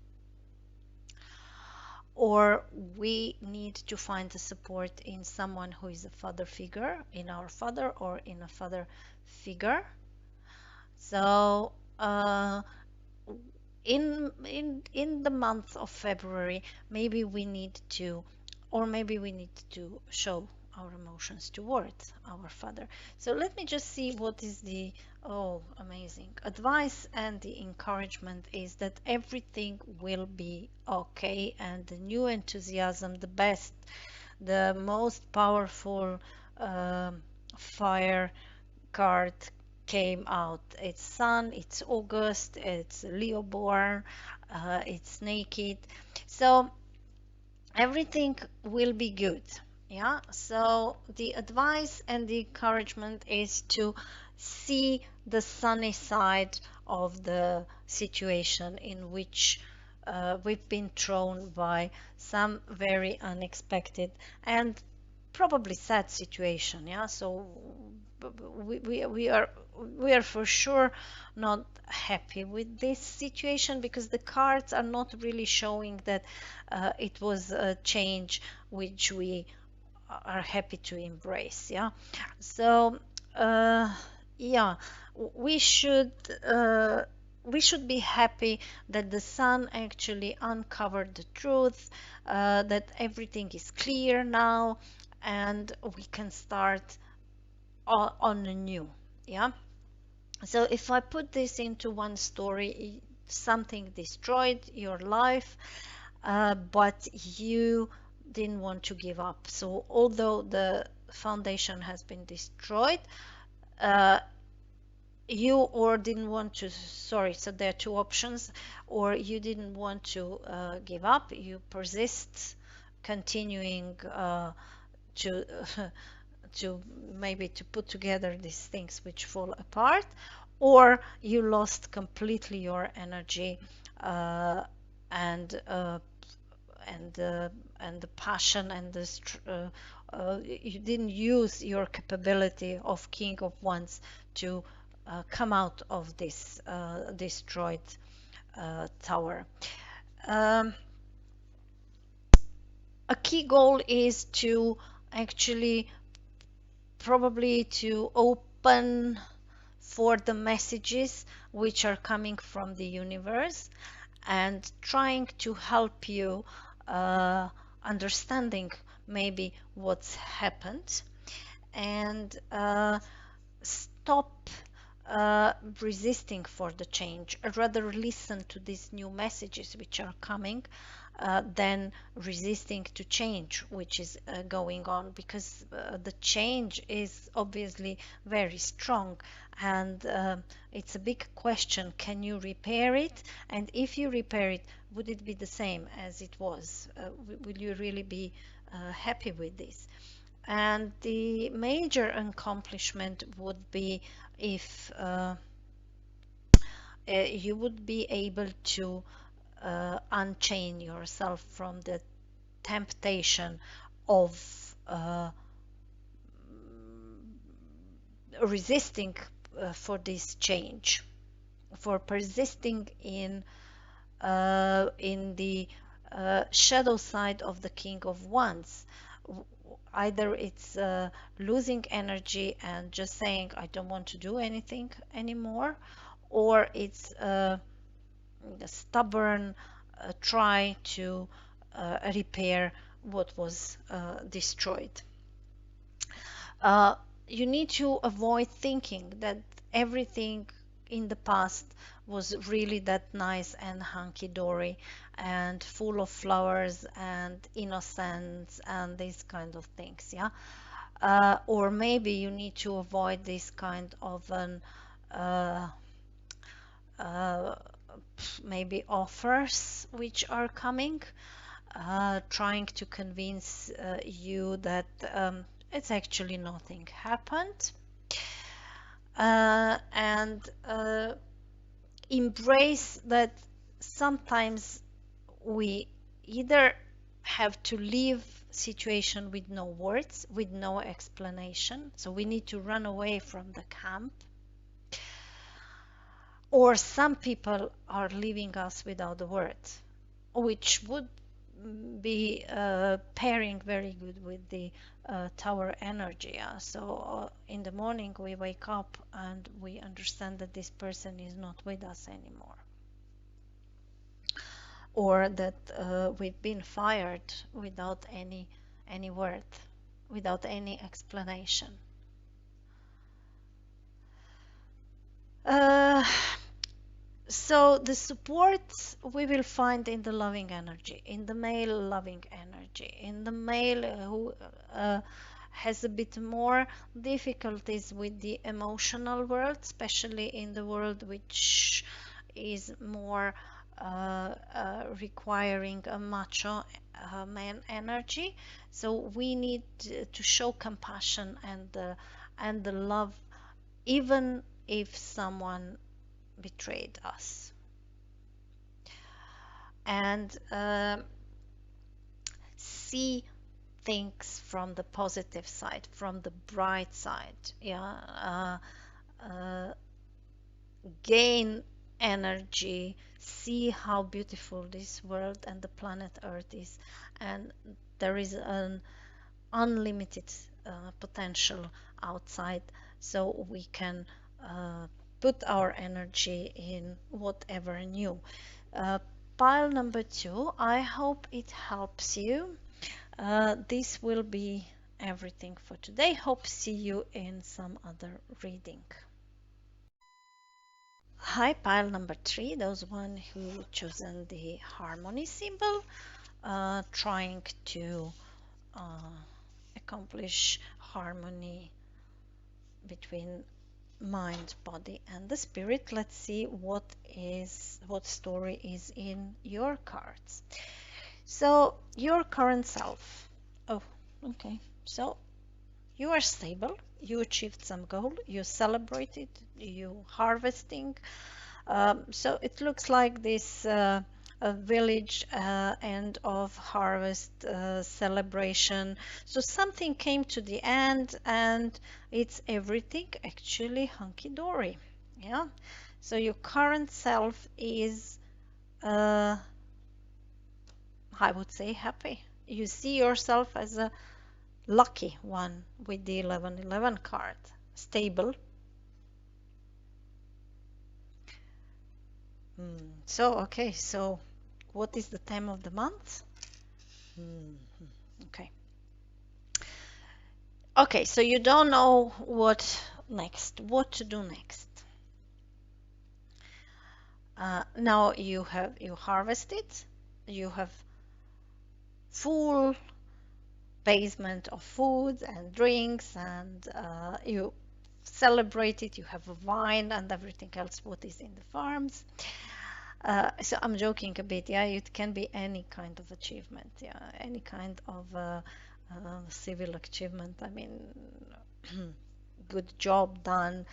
Or we need to find the support in someone who is a father figure, in our father or in a father figure. So in the month of February, maybe we need to, or maybe we need to show our emotions towards our father. So let me just see what is the, oh, amazing advice, and the encouragement is that everything will be okay, and the new enthusiasm, the best, the most powerful fire card came out. It's Sun, it's August, it's Leo born, it's naked. So everything will be good. Yeah, so the advice and the encouragement is to see the sunny side of the situation in which we've been thrown by some very unexpected and probably sad situation. Yeah, so we are for sure not happy with this situation because the cards are not really showing that it was a change which we are happy to embrace. Yeah, so uh, yeah, we should uh, we should be happy that the sun actually uncovered the truth, that everything is clear now, and we can start on anew. Yeah, so if I put this into one story, something destroyed your life, but you didn't want to give up. So although the foundation has been destroyed, uh, you or didn't want to, sorry, so there are two options, or you didn't want to give up, you persist, continuing to to maybe to put together these things which fall apart, or you lost completely your energy uh, and uh, and and the passion and you didn't use your capability of King of Wands to come out of this destroyed tower. Um, a key goal is to actually probably to open for the messages which are coming from the universe and trying to help you understanding maybe what's happened and stop resisting for the change, rather listen to these new messages which are coming than resisting to change which is going on, because the change is obviously very strong, and it's a big question, can you repair it? And if you repair it, would it be the same as it was? Will you really be happy with this? And the major accomplishment would be if you would be able to unchain yourself from the temptation of resisting for this change, for persisting in the shadow side of the King of Wands. Either it's losing energy and just saying, I don't want to do anything anymore, or it's a stubborn try to repair what was destroyed. Uh, you need to avoid thinking that everything in the past was really that nice and hunky-dory and full of flowers and innocence and these kind of things, yeah. Or maybe you need to avoid this kind of an uh, uh, maybe offers which are coming, trying to convince you that it's actually nothing happened, and embrace that sometimes we either have to leave situation with no words, with no explanation, so we need to run away from the camp, or some people are leaving us without a word, which would be pairing very good with the tower energy. So in the morning we wake up and we understand that this person is not with us anymore, or that we've been fired without any word, without any explanation. Uh, So the support we will find in the loving energy, in the male loving energy, in the male who has a bit more difficulties with the emotional world, especially in the world which is more requiring a macho man energy. So we need to show compassion and the love, even if someone betrayed us. And see things from the positive side, from the bright side. Yeah, gain energy, see how beautiful this world and the planet Earth is, and there is an unlimited potential outside, so we can put our energy in whatever new. Uh, Pile number two, I hope it helps you. This will be everything for today. Hope see you in some other reading. Hi, pile number three, those one who chosen the harmony symbol, trying to uh, accomplish harmony between mind, body, and the spirit. Let's see what story is in your cards. So your current self. Oh, okay. So you are stable. You achieved some goal. You celebrated. You harvesting. So it looks like this a village end of harvest celebration. So something came to the end, and it's everything actually hunky-dory. Yeah. So your current self is, I would say, happy. You see yourself as a lucky one with the 1111 card. Stable. So, okay, so what is the time of the month? Okay. Okay, so you don't know what next, what to do next. Now you harvested, you have full basement of foods and drinks, and you celebrate it. You have a wine and everything else what is in the farms. So I'm joking a bit. Yeah, it can be any kind of achievement. Yeah, any kind of civil achievement. I mean, good job done,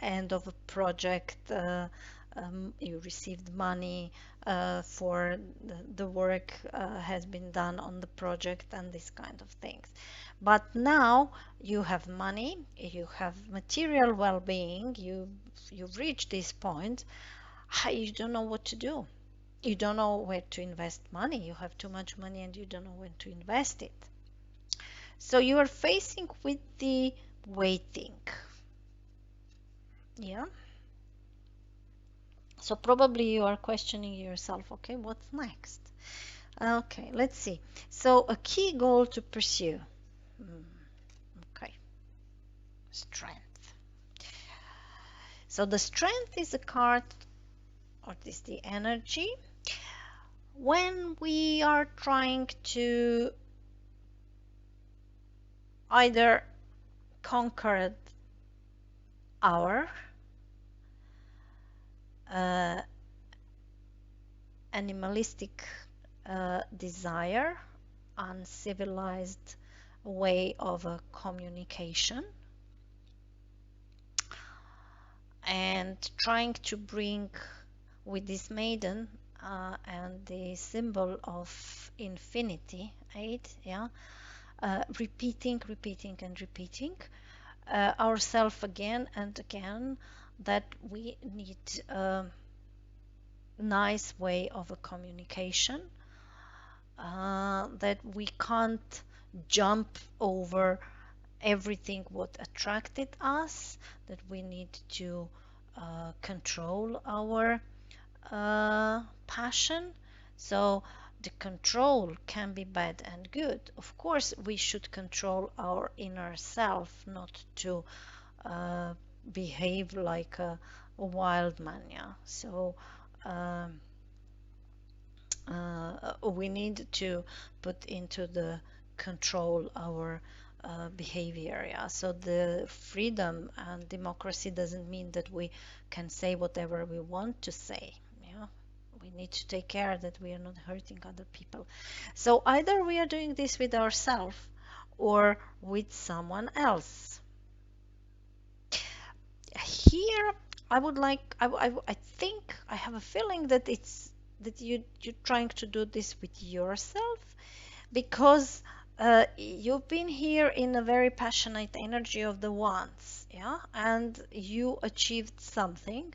end of a project, you received money for the work has been done on the project and this kind of things. But now you have money, you have material well-being, you've reached this point, you don't know what to do. You don't know where to invest money. You have too much money and you don't know when to invest it. So you are facing with the waiting. Yeah. So probably you are questioning yourself, okay, what's next? Okay, let's see. So a key goal to pursue. Okay, strength. So the strength is a card, or is the energy when we are trying to either conquer our uh, animalistic desire, uncivilized way of communication, and trying to bring with this maiden and the symbol of infinity, 8, yeah, repeating, repeating, and repeating ourselves again and again, that we need a nice way of a communication, that we can't jump over everything what attracted us, that we need to control our passion. So the control can be bad and good. Of course, we should control our inner self, not to behave like a wild man. Yeah. So we need to put into the control our behavior. Yeah. So the freedom and democracy doesn't mean that we can say whatever we want to say. Yeah. We need to take care that we are not hurting other people. So either we are doing this with ourselves or with someone else. Here, I would like, I think, I have a feeling that it's that you're trying to do this with yourself, because you've been here in a very passionate energy of the ones, yeah, and you achieved something.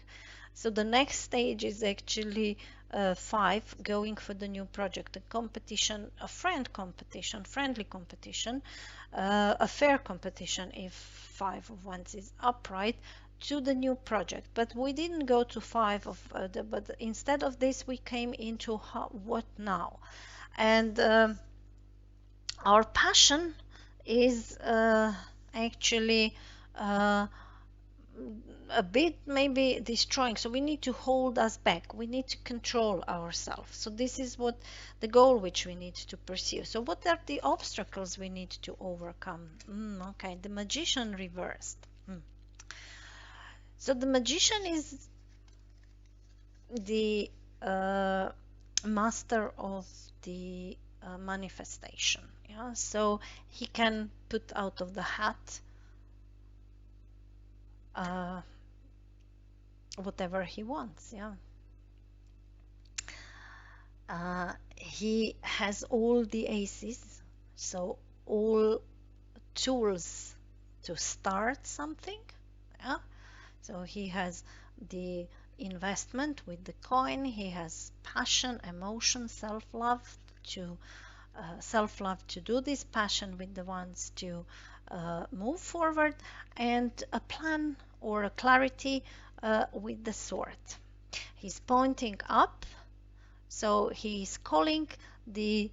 So the next stage is actually 5, going for the new project, a competition, a friendly competition, a fair competition if 5 of Wands is upright, to the new project. But we didn't go to 5 of but instead of this we came into what now. And our passion is actually uh, a bit maybe destroying, so we need to hold us back, we need to control ourselves. So this is what the goal which we need to pursue. So what are the obstacles we need to overcome? Okay, the Magician reversed. So the Magician is the master of the manifestation, yeah, so he can put out of the hat uh, whatever he wants, yeah. He has all the aces, so all tools to start something, yeah. So he has the investment with the coin, he has passion, emotion, self-love to do this, passion with the ones to move forward, and a plan or a clarity with the sword. He's pointing up, so he's calling the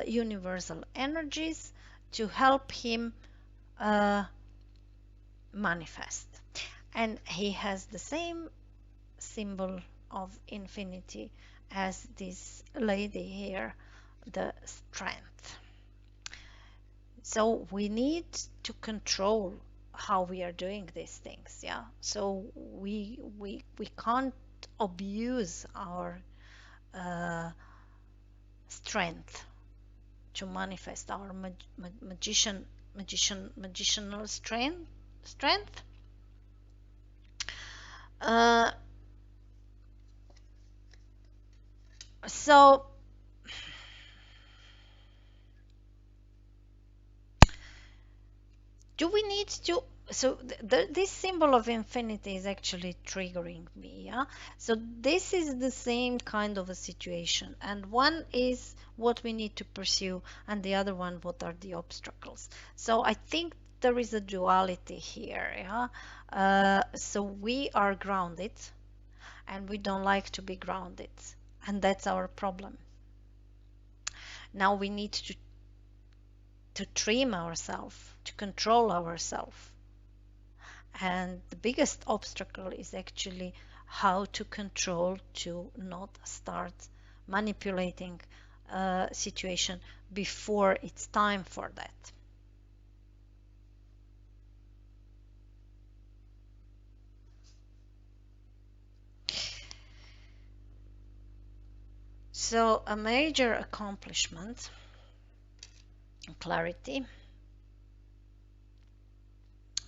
universal energies to help him manifest. And he has the same symbol of infinity as this lady here, the strength. So we need to control how we are doing these things, yeah. So we can't abuse our strength to manifest our magicianal strength. Uh, so do we need to, so this symbol of infinity is actually triggering me, yeah. So this is the same kind of a situation, and one is what we need to pursue and the other one what are the obstacles. So I think there is a duality here, yeah. So we are grounded and we don't like to be grounded, and that's our problem. Now we need to trim ourselves, to control ourselves. And the biggest obstacle is actually how to control, to not start manipulating a situation before it's time for that. So a major accomplishment, clarity,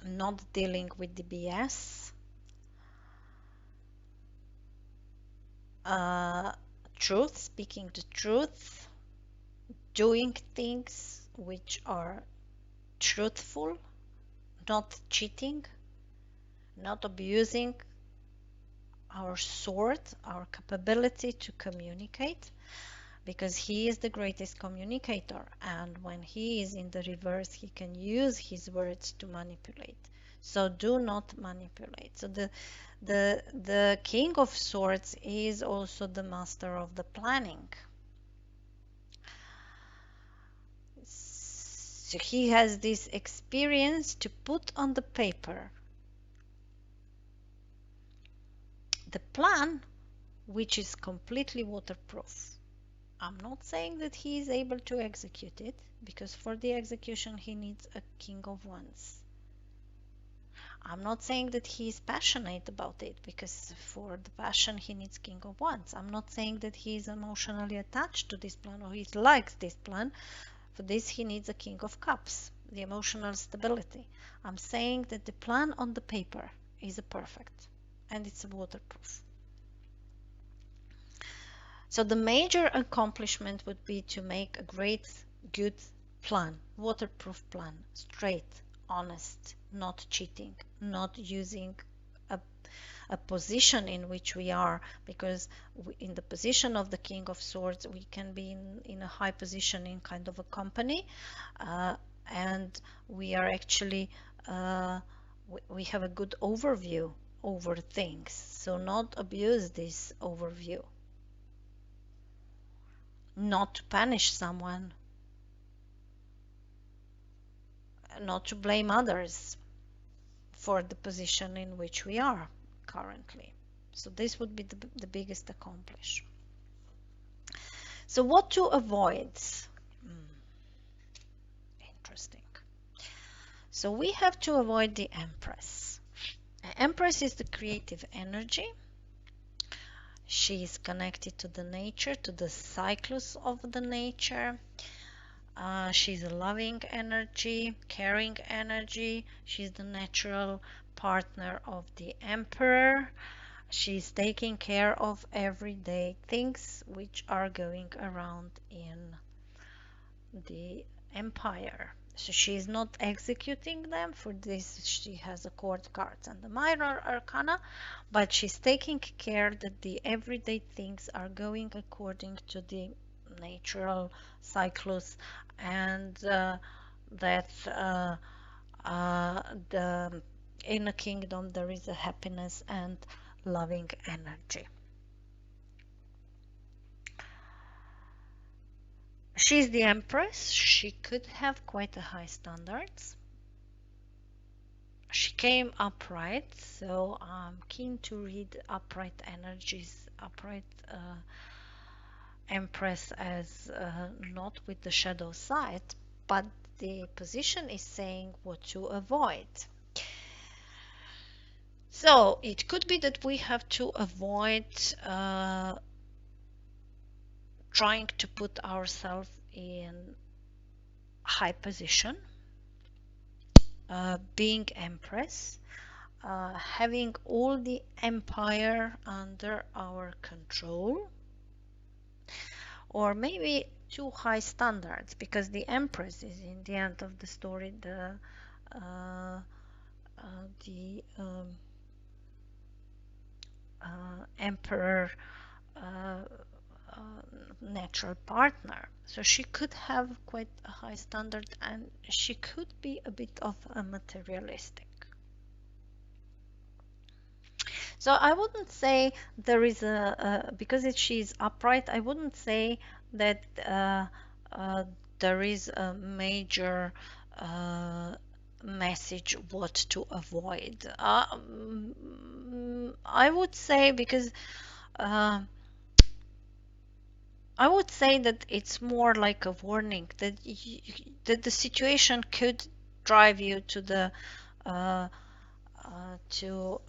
not dealing with the BS, truth, speaking the truth, doing things which are truthful, not cheating, not abusing our sword, our capability to communicate, because he is the greatest communicator, and when he is in the reverse he can use his words to manipulate. So do not manipulate. So the King of Swords is also the master of the planning. So he has this experience to put on the paper the plan which is completely waterproof. I'm not saying that he is able to execute it, because for the execution he needs a King of Wands. I'm not saying that he's passionate about it, because for the passion he needs King of Wands. I'm not saying that he's emotionally attached to this plan or he likes this plan. For this he needs a King of Cups, the emotional stability. I'm saying that the plan on the paper is a perfect, and it's a waterproof. So the major accomplishment would be to make a great, good plan, waterproof plan, straight, honest, not cheating, not using a, a position in which we are, because in the position of the King of Swords, we can be in a high position in kind of a company, and we are actually, we have a good overview over things. So not abuse this overview, not to punish someone, not to blame others for the position in which we are currently. So this would be the biggest accomplishment. So what to avoid? Interesting. So we have to avoid the Empress. Empress is the creative energy. She is connected to the nature, to the cycles of the nature. She's a loving energy, caring energy. She's the natural partner of the Emperor. She's taking care of everyday things which are going around in the empire. So she's not executing them. For this, she has a court cards and the minor arcana, but she's taking care that the everyday things are going according to the natural cycles, and that the in a kingdom there is a happiness and loving energy. She's the Empress. She could have quite a high standards. She came upright, so I'm keen to read upright energies, upright Empress as not with the shadow side, but the position is saying what to avoid. So it could be that we have to avoid trying to put ourselves in high position, being Empress, having all the empire under our control, or maybe too high standards, because the Empress is in the end of the story the emperor natural partner. So she could have quite a high standard, and she could be a bit of a materialistic. So I wouldn't say there is because she's upright, I wouldn't say that there is a major message what to avoid. I would say, because I would say that it's more like a warning that that the situation could drive you to the to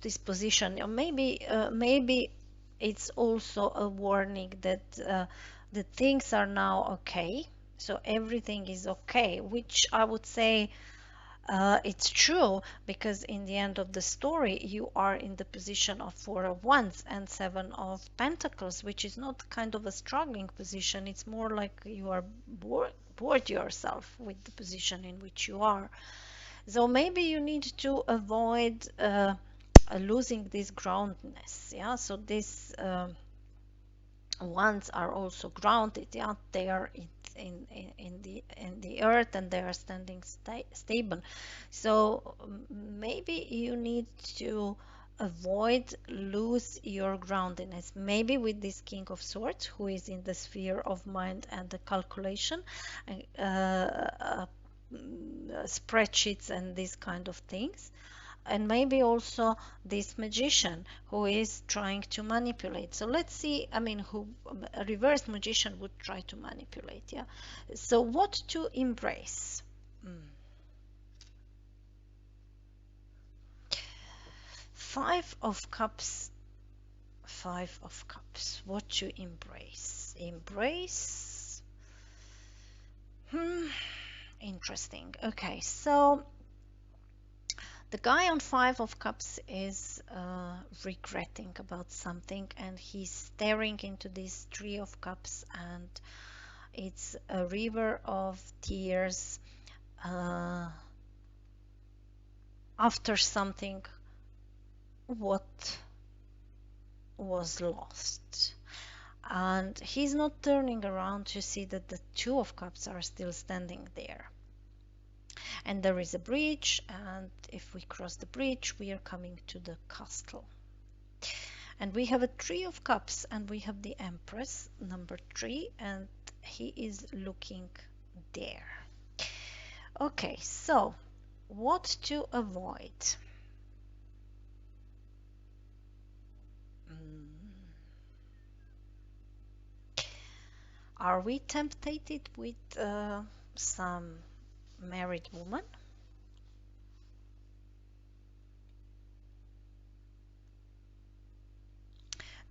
this position, or maybe it's also a warning that the things are now okay, so everything is okay, which I would say it's true, because in the end of the story you are in the position of Four of Wands and Seven of Pentacles, which is not kind of a struggling position. It's more like you are bored yourself with the position in which you are. So maybe you need to avoid losing this groundedness. Yeah, so this Wands are also grounded. Yeah, they are in the earth, and they are standing stable. So maybe you need to avoid lose your groundedness. Maybe with this King of Swords, who is in the sphere of mind and the calculation, spreadsheets and these kind of things. And maybe also this magician who is trying to manipulate. So let's see, I mean, who a reverse magician would try to manipulate. Yeah, so what to embrace? Five of Cups. Five of Cups. What to embrace? Embrace. Interesting. Okay, so the guy on Five of Cups is regretting about something, and he's staring into this Three of Cups, and it's a river of tears after something what was lost. And he's not turning around to see that the Two of Cups are still standing there. And there is a bridge, and if we cross the bridge, we are coming to the castle. And we have a Three of Cups, and we have the Empress, number 3, and he is looking there. Okay, so what to avoid? Are we tempted with some married woman?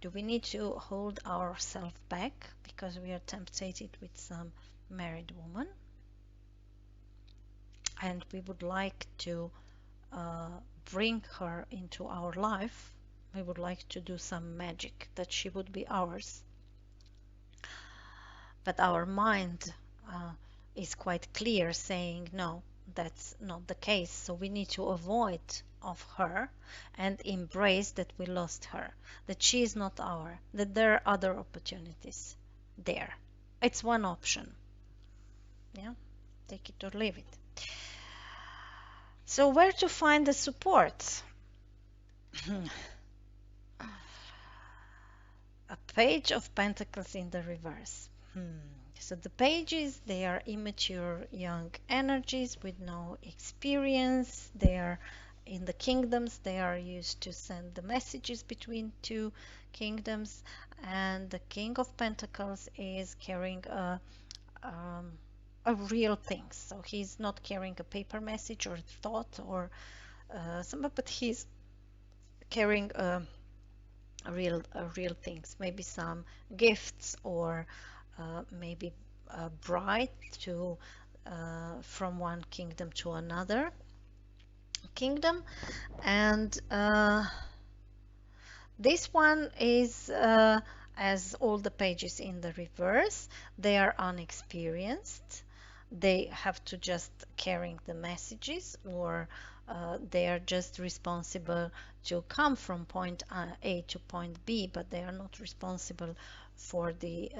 Do we need to hold ourselves back because we are tempted with some married woman? And we would like to bring her into our life. We would like to do some magic that she would be ours. But our mind is quite clear saying, no, that's not the case. So we need to avoid of her and embrace that we lost her, that she is not our, that there are other opportunities there. It's one option. Yeah, take it or leave it. So where to find the support? A Page of Pentacles in the reverse. So the pages, they are immature young energies with no experience. They are in the kingdoms. They are used to send the messages between two kingdoms. And the King of Pentacles is carrying a real thing. So he's not carrying a paper message or thought or something, but he's carrying real things. Maybe some gifts or maybe a bride to from one kingdom to another kingdom. And this one is as all the pages in the reverse, they are unexperienced. They have to just carrying the messages, or they are just responsible to come from point A to point B, but they are not responsible for the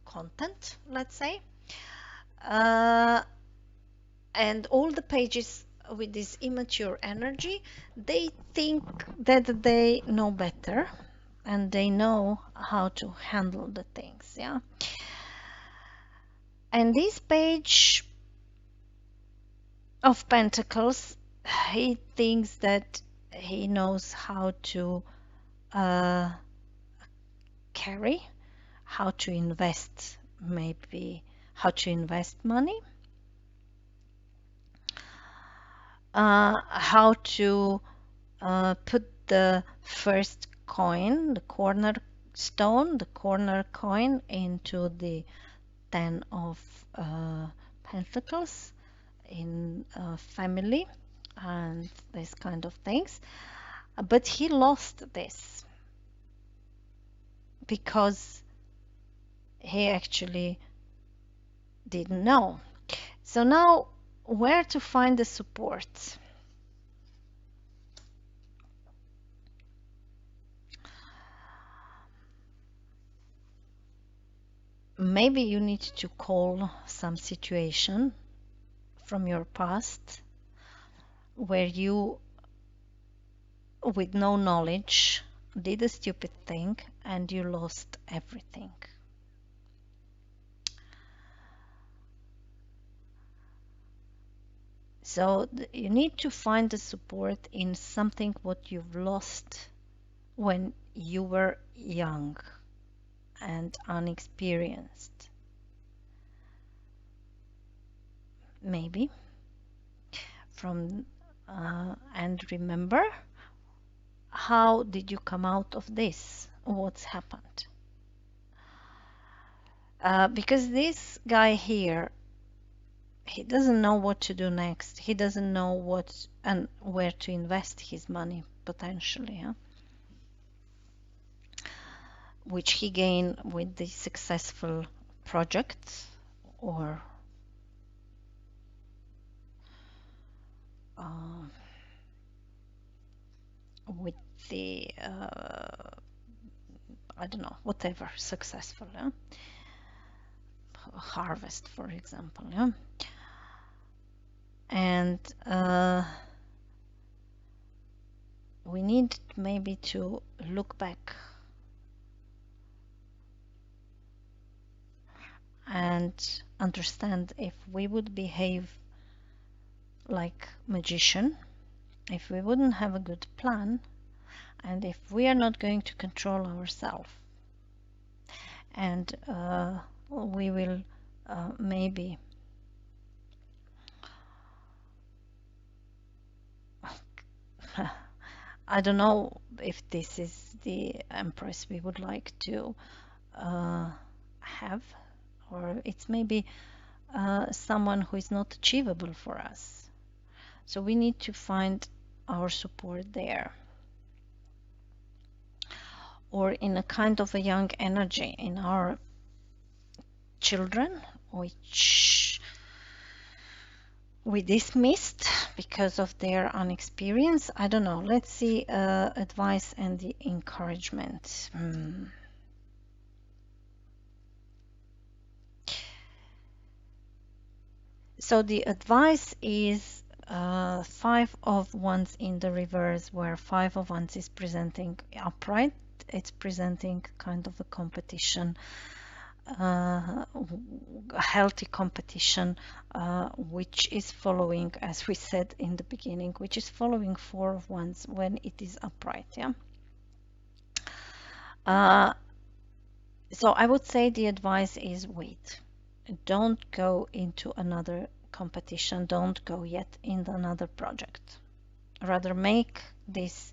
content, let's say. And all the pages with this immature energy, they think that they know better and they know how to handle the things, yeah. And this Page of Pentacles, he thinks that he knows how to carry, how to invest, maybe how to invest money, how to put the first coin, the cornerstone, the corner coin into the Ten of Pentacles in family and this kind of things. But he lost this because he actually didn't know. So now, where to find the support? Maybe you need to call some situation from your past where you, with no knowledge, did a stupid thing and you lost everything. So you need to find the support in something what you've lost when you were young and unexperienced. Maybe from and remember how did you come out of this? What's happened? Because this guy here, he doesn't know what to do next. He doesn't know what and where to invest his money potentially, huh? Which he gained with the successful project or uh, with the I don't know, whatever successful, yeah? Harvest, for example, yeah? And we need maybe to look back and understand if we would behave like magician, if we wouldn't have a good plan, and if we are not going to control ourselves, and we will maybe I don't know if this is the empress we would like to have, or it's maybe someone who is not achievable for us. So we need to find our support there, or in a kind of a young energy in our children, which we dismissed because of their inexperience. I don't know. Let's see advice and the encouragement. So the advice is Five of Wands in the reverse, where Five of Wands is presenting upright. It's presenting kind of a competition, a healthy competition, which is following, as we said in the beginning, which is following Four of Wands when it is upright. Yeah. So I would say the advice is wait. Don't go into another competition. Don't go yet in another project. Rather make this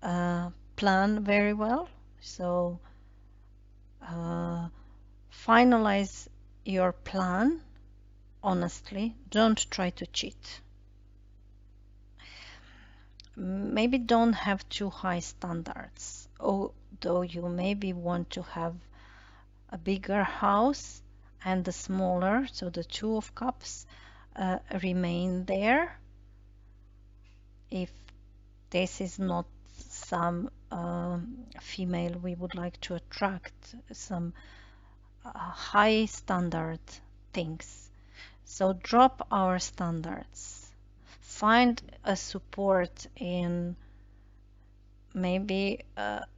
plan very well. So finalize your plan honestly. Don't try to cheat. Maybe don't have too high standards, although you maybe want to have a bigger house and the smaller, so the Two of Cups remain there. If this is not some female we would like to attract, some high standard things. So drop our standards. Find a support in maybe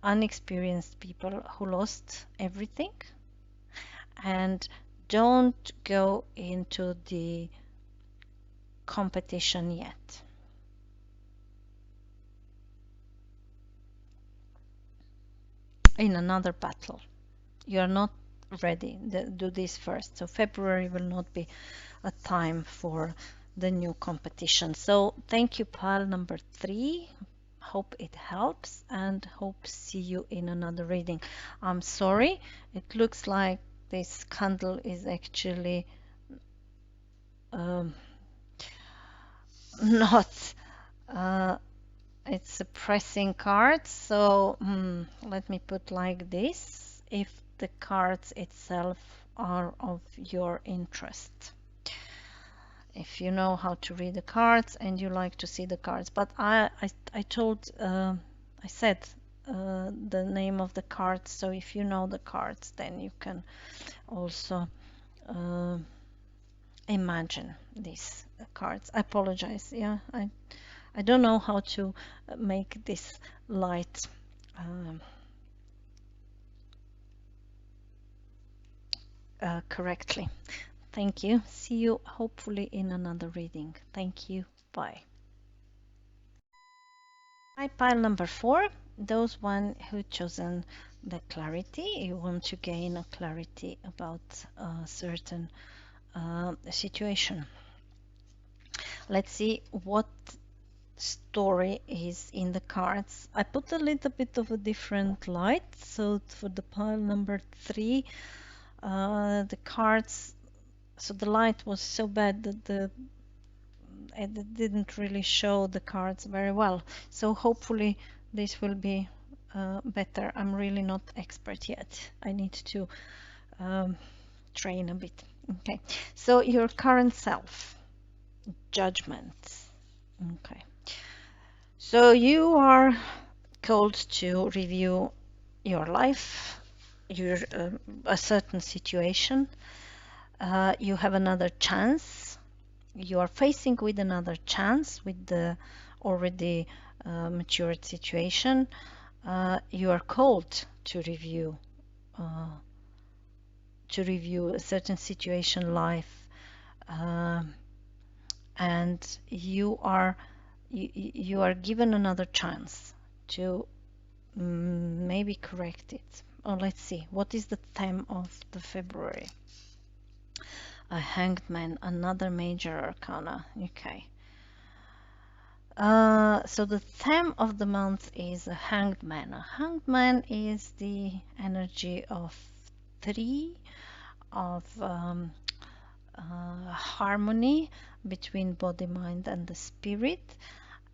unexperienced people who lost everything, and don't go into the competition yet. In another battle. You're not ready. Do this first. So February will not be a time for the new competition. So thank you, pile number 3. Hope it helps and hope see you in another reading. I'm sorry, it looks like this candle is actually not it's suppressing cards. So let me put like this, if the cards itself are of your interest. If you know how to read the cards and you like to see the cards. But I said the name of the cards, so if you know the cards, then you can also imagine these cards. I apologize. Yeah, I don't know how to make this light correctly. Thank you. See you hopefully in another reading. Thank you. Bye. Hi, pile number 4. Those one who chosen the clarity, you want to gain a clarity about a certain situation. Let's see what story is in the cards. I put a little bit of a different light. So for the pile number 3, the cards, so the light was so bad that it didn't really show the cards very well. So hopefully this will be better. I'm really not expert yet. I need to train a bit. Okay, so your current self, judgment. Okay, so you are called to review your life, your a certain situation. You have another chance. You are facing with another chance with the already matured situation. You are called uh, to review a certain situation, life, and you are given another chance to maybe correct it. Oh, let's see. What is the theme of the February? A hanged man, another major arcana. Okay. So the theme of the month is a hanged man. A hanged man is the energy of 3, of harmony between body, mind, and the spirit.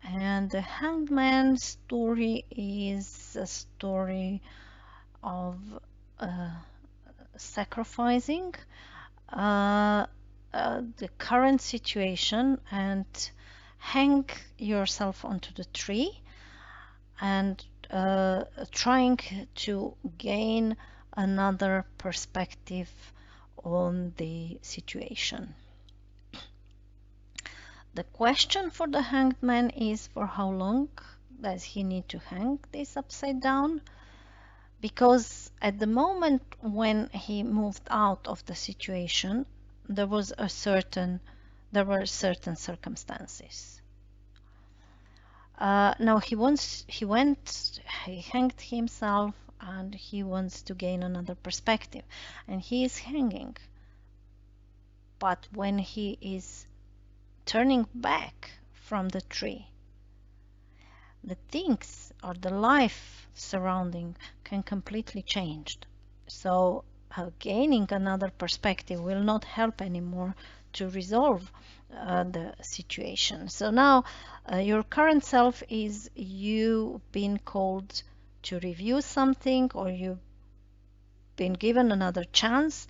And the hanged man story is a story of sacrificing the current situation and hang yourself onto the tree and trying to gain another perspective on the situation. The question for the hanged man is, for how long does he need to hang this upside down? Because at the moment when he moved out of the situation, there were certain circumstances. Now he hanged himself and he wants to gain another perspective, and he is hanging. But when he is turning back from the tree, the things or the life surrounding can completely change. So gaining another perspective will not help anymore to resolve the situation. So now your current self is you've been called to review something, or you've been given another chance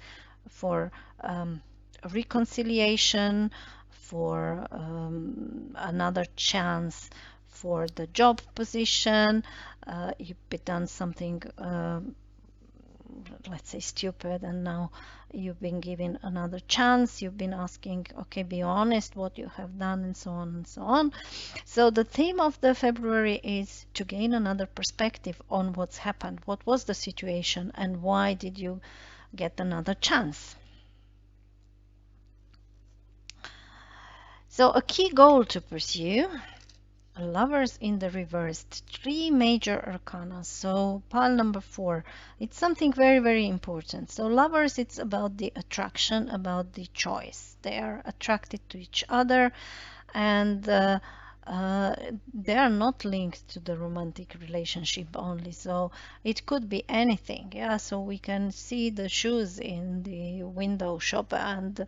for reconciliation, for another chance for the job position. You've done something let's say stupid, and now you've been given another chance. You've been asking, okay, be honest what you have done, and so on and so on. So the theme of the February is to gain another perspective on what's happened, what was the situation, and why did you get another chance. So a key goal to pursue: Lovers in the reversed, 3 major arcana. So pile number 4, it's something very, very important. So lovers, it's about the attraction, about the choice. They are attracted to each other, and they are not linked to the romantic relationship only. So it could be anything. Yeah, so we can see the shoes in the window shop, and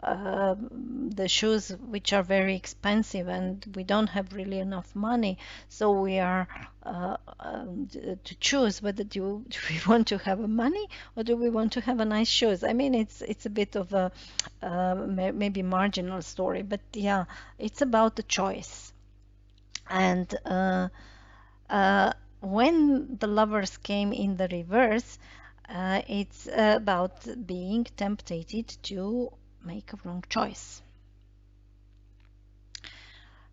the shoes which are very expensive, and we don't have really enough money, so we are to choose whether do we want to have money or do we want to have a nice shoes. I mean, it's a bit of a maybe marginal story, but yeah, it's about the choice. And when the lovers came in the reverse, it's about being tempted to make a wrong choice.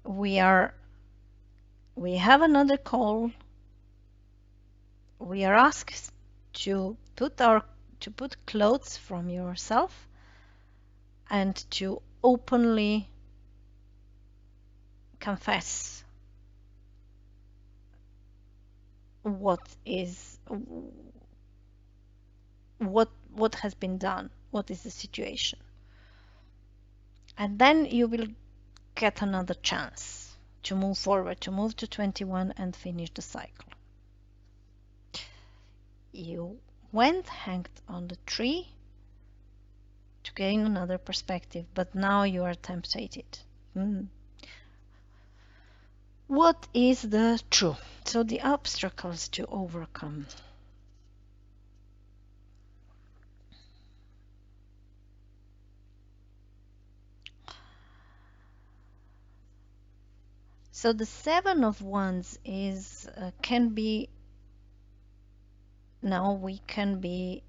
We have another call. We are asked to put clothes from yourself and to openly confess what has been done, what is the situation. And then you will get another chance to move forward, to move to 21 and finish the cycle. You went, hanged on the tree to gain another perspective, but now you are tempted. What is the truth? So the obstacles to overcome. So the Seven of Wands is can be, now we can be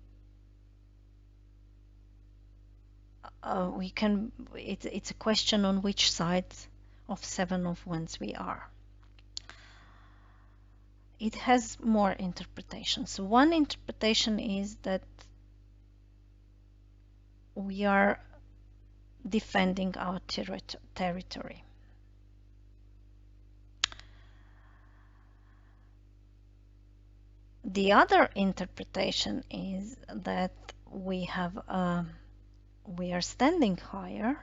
it's a question on which side of Seven of Wands we are. It has more interpretations. So one interpretation is that we are defending our territory. The other interpretation is that we are standing higher,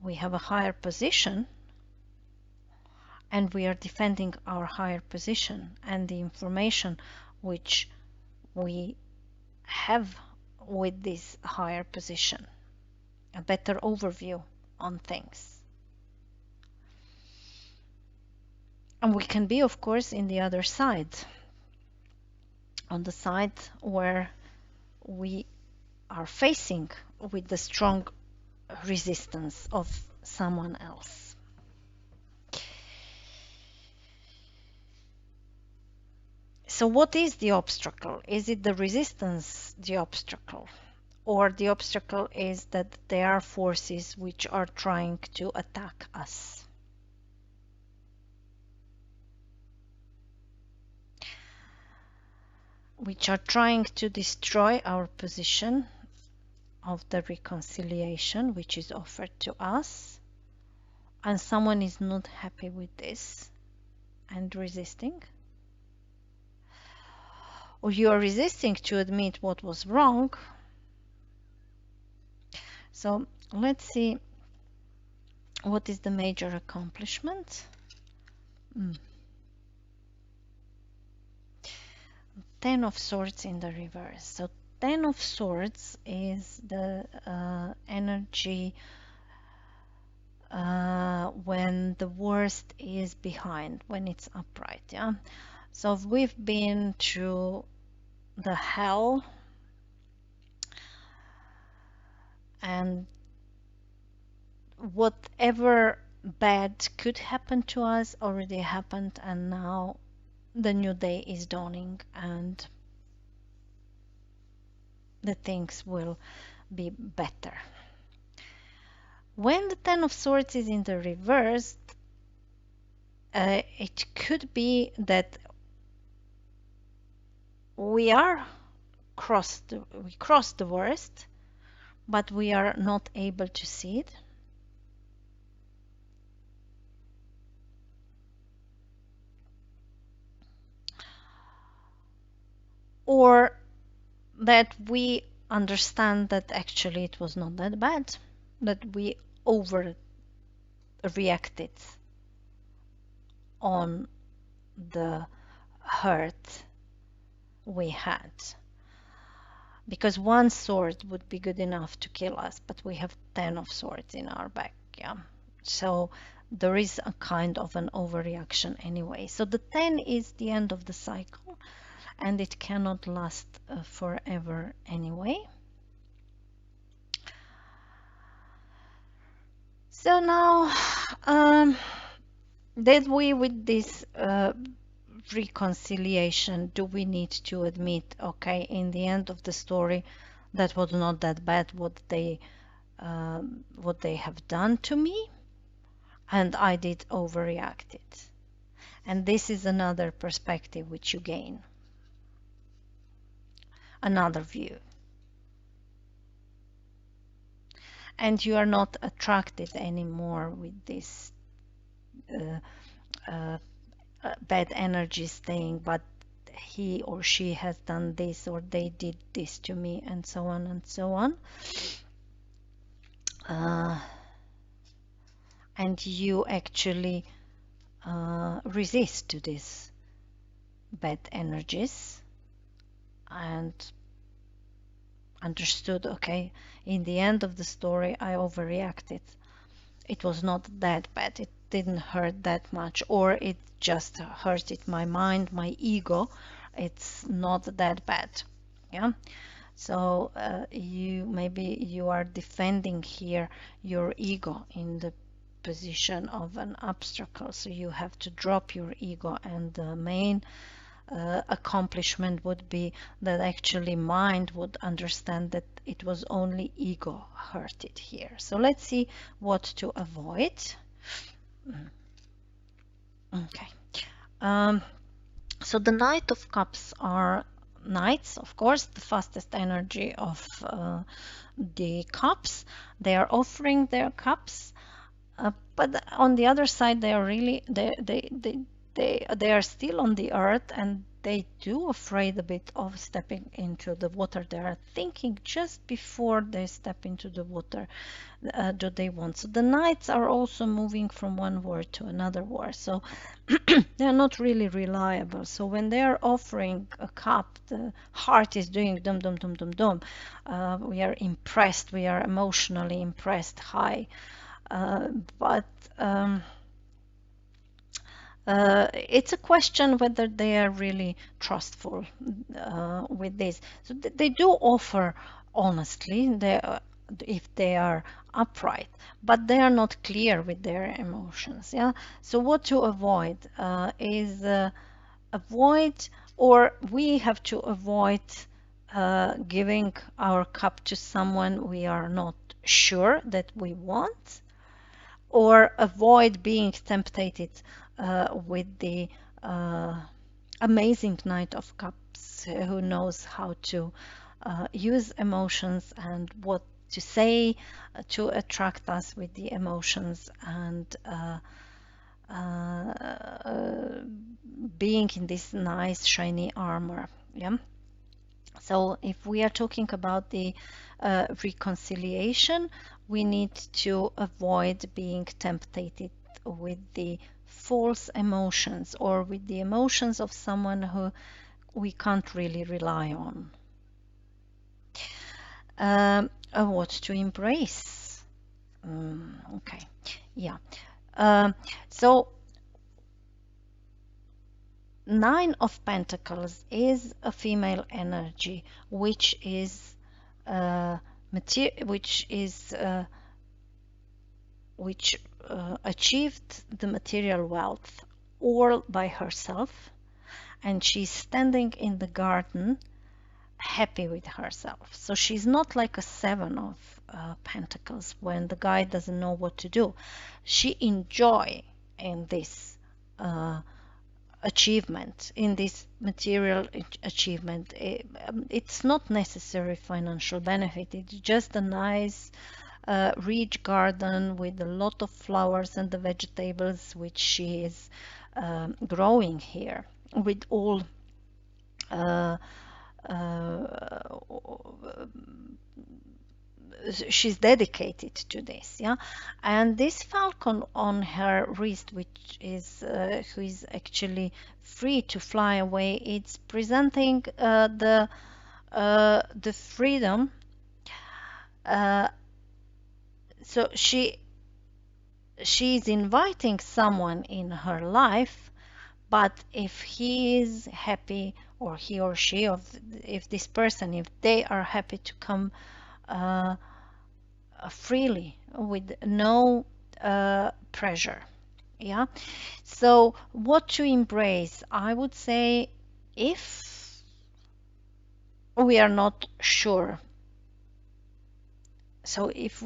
we have a higher position, and we are defending our higher position and the information which we have with this higher position, a better overview on things. And we can be, of course, in the other side, on the side where we are facing with the strong resistance of someone else. So what is the obstacle? Is it the resistance, the obstacle? Or the obstacle is that there are forces which are trying to attack us? Which are trying to destroy our position of the reconciliation which is offered to us, and someone is not happy with this and resisting, or you are resisting to admit what was wrong. So let's see what is the major accomplishment. 10 of Swords in the reverse. So 10 of Swords is the energy when the worst is behind, when it's upright. Yeah. So we've been through the hell, and whatever bad could happen to us already happened, and now the new day is dawning and the things will be better. When the 10 of Swords is in the reverse, it could be that we crossed the worst, but we are not able to see it. Or that we understand that actually it was not that bad, that we overreacted on the hurt we had. Because one sword would be good enough to kill us, but we have 10 of Swords in our back, yeah. So there is a kind of an overreaction anyway. So the 10 is the end of the cycle, and it cannot last forever anyway. So now, did we, with this reconciliation, do we need to admit, okay, in the end of the story, that was not that bad what they have done to me, and I did overreact it. And this is another perspective which you gain, another view. And you are not attracted anymore with this bad energy staying, but he or she has done this, or they did this to me, and so on and so on. and you actually resist to these bad energies and understood, okay, in the end of the story, I overreacted. It was not that bad. It didn't hurt that much, or it just hurted my mind, my ego. It's not that bad. Yeah. So you are defending here your ego in the position of an obstacle. So you have to drop your ego, and the main accomplishment would be that actually mind would understand that it was only ego hurted here. So let's see what to avoid. Okay. So the Knight of Cups are knights, of course, the fastest energy of the cups. They are offering their cups, but on the other side, they are really they are still on the earth, and they do afraid a bit of stepping into the water. They are thinking just before they step into the water, do they want. So the knights are also moving from one word to another word. So they are not really reliable. So when they are offering a cup, the heart is doing dum dum dum dum dum. We are impressed. We are emotionally impressed, high. But it's a question whether they are really trustful with this. So they do offer honestly, if they are upright, but they are not clear with their emotions. Yeah. So what to avoid is avoid, or we have to avoid giving our cup to someone we are not sure that we want, or avoid being tempted with the amazing Knight of Cups who knows how to use emotions and what to say to attract us with the emotions, and being in this nice shiny armor. Yeah. So if we are talking about the reconciliation, we need to avoid being tempted with the false emotions, or with the emotions of someone who we can't really rely on. What to embrace? Okay, yeah. So Nine of Pentacles is a female energy, which is which achieved the material wealth all by herself, and she's standing in the garden happy with herself. So she's not like a Seven of Pentacles when the guy doesn't know what to do. She enjoy in this achievement, in this material achievement. It's not necessary financial benefit. It's just a nice rich garden with a lot of flowers and the vegetables which she is growing here, with all she's dedicated to this. Yeah. And this falcon on her wrist, which is who is actually free to fly away, it's presenting the freedom. So she's inviting someone in her life, but if he is happy, or he or she, or if this person, if they are happy to come freely with no pressure. Yeah. So what to embrace? I would say, if we are not sure, so if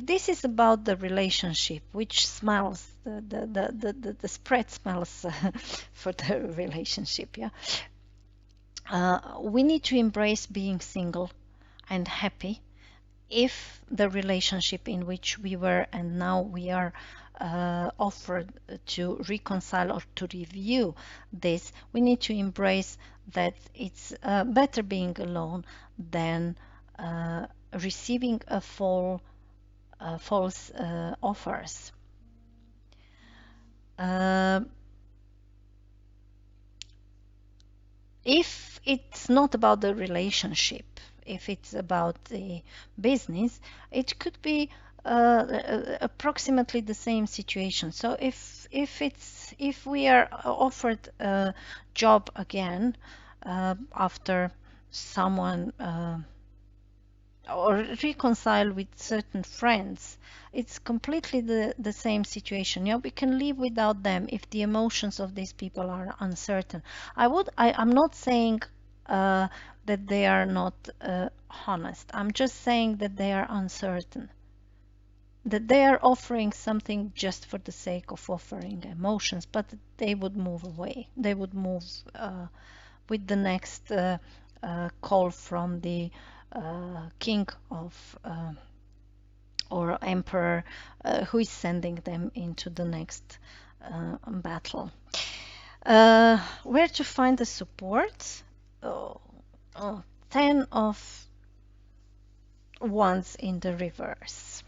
this is about the relationship, which smells the spread smells for the relationship, yeah, we need to embrace being single and happy. If the relationship in which we were and now we are offered to reconcile or to review this, we need to embrace that it's better being alone than receiving a full false offers. Uh, if it's not about the relationship, if it's about the business, it could be approximately the same situation. So if we are offered a job again after someone or reconcile with certain friends, it's completely the same situation. Yeah, we can live without them if the emotions of these people are uncertain. I'm not saying that they are not honest. I'm just saying that they are uncertain, that they are offering something just for the sake of offering emotions, but they would move away. They would move with the next call from the king of or emperor who is sending them into the next battle. Where to find the support? Oh, oh, 10 of wands in the reverse.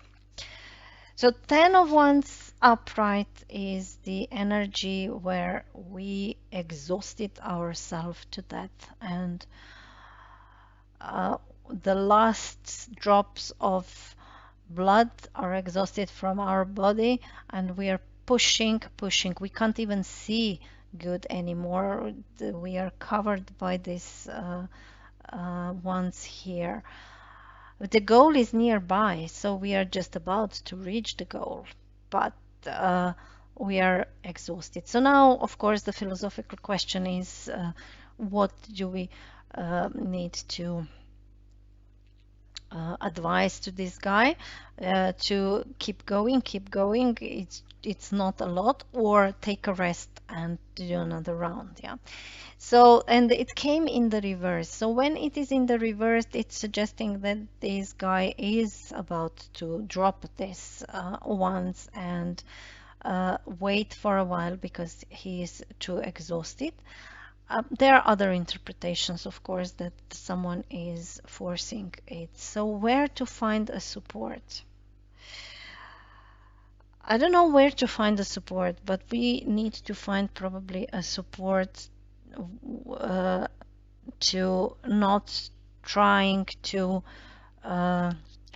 So 10 of wands upright is the energy where we exhausted ourselves to death, and the last drops of blood are exhausted from our body, and we are pushing. We can't even see good anymore. We are covered by this ones here. The goal is nearby, so we are just about to reach the goal, but we are exhausted. So now, of course, the philosophical question is, what do we need to advice to this guy to keep going. It's not a lot, or take a rest and do another round. Yeah. So, and it came in the reverse. So when it is in the reverse, it's suggesting that this guy is about to drop this once and wait for a while because he is too exhausted. There are other interpretations, of course, that someone is forcing it. So where to find a support? I don't know where to find the support, but we need to find probably a support to not trying to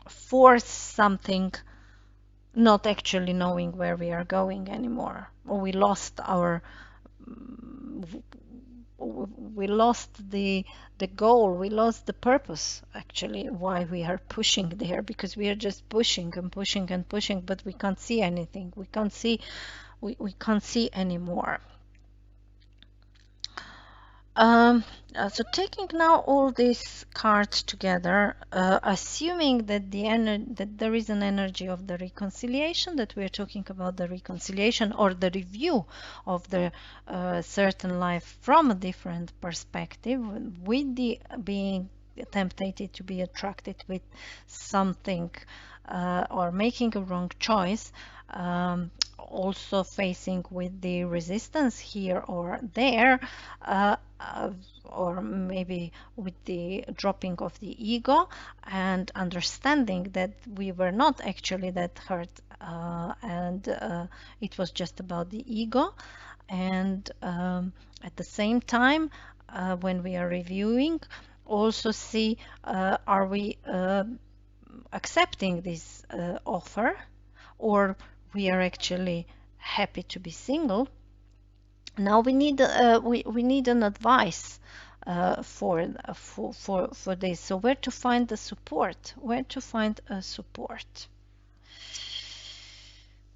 force something, not actually knowing where we are going anymore, or we lost the goal, we lost the purpose actually why we are pushing there, because we are just pushing and pushing and pushing, but we can't see anything. We can't see anymore. So taking now all these cards together, assuming that that there is an energy of the reconciliation, that we're talking about the reconciliation or the review of the certain life from a different perspective, with the being tempted to be attracted with something or making a wrong choice, also facing with the resistance here or there, or maybe with the dropping of the ego, and understanding that we were not actually that hurt, and it was just about the ego. And at the same time, when we are reviewing, also see, are we accepting this offer, or we are actually happy to be single. Now we need we need an advice for this. So where to find the support? Where to find a support?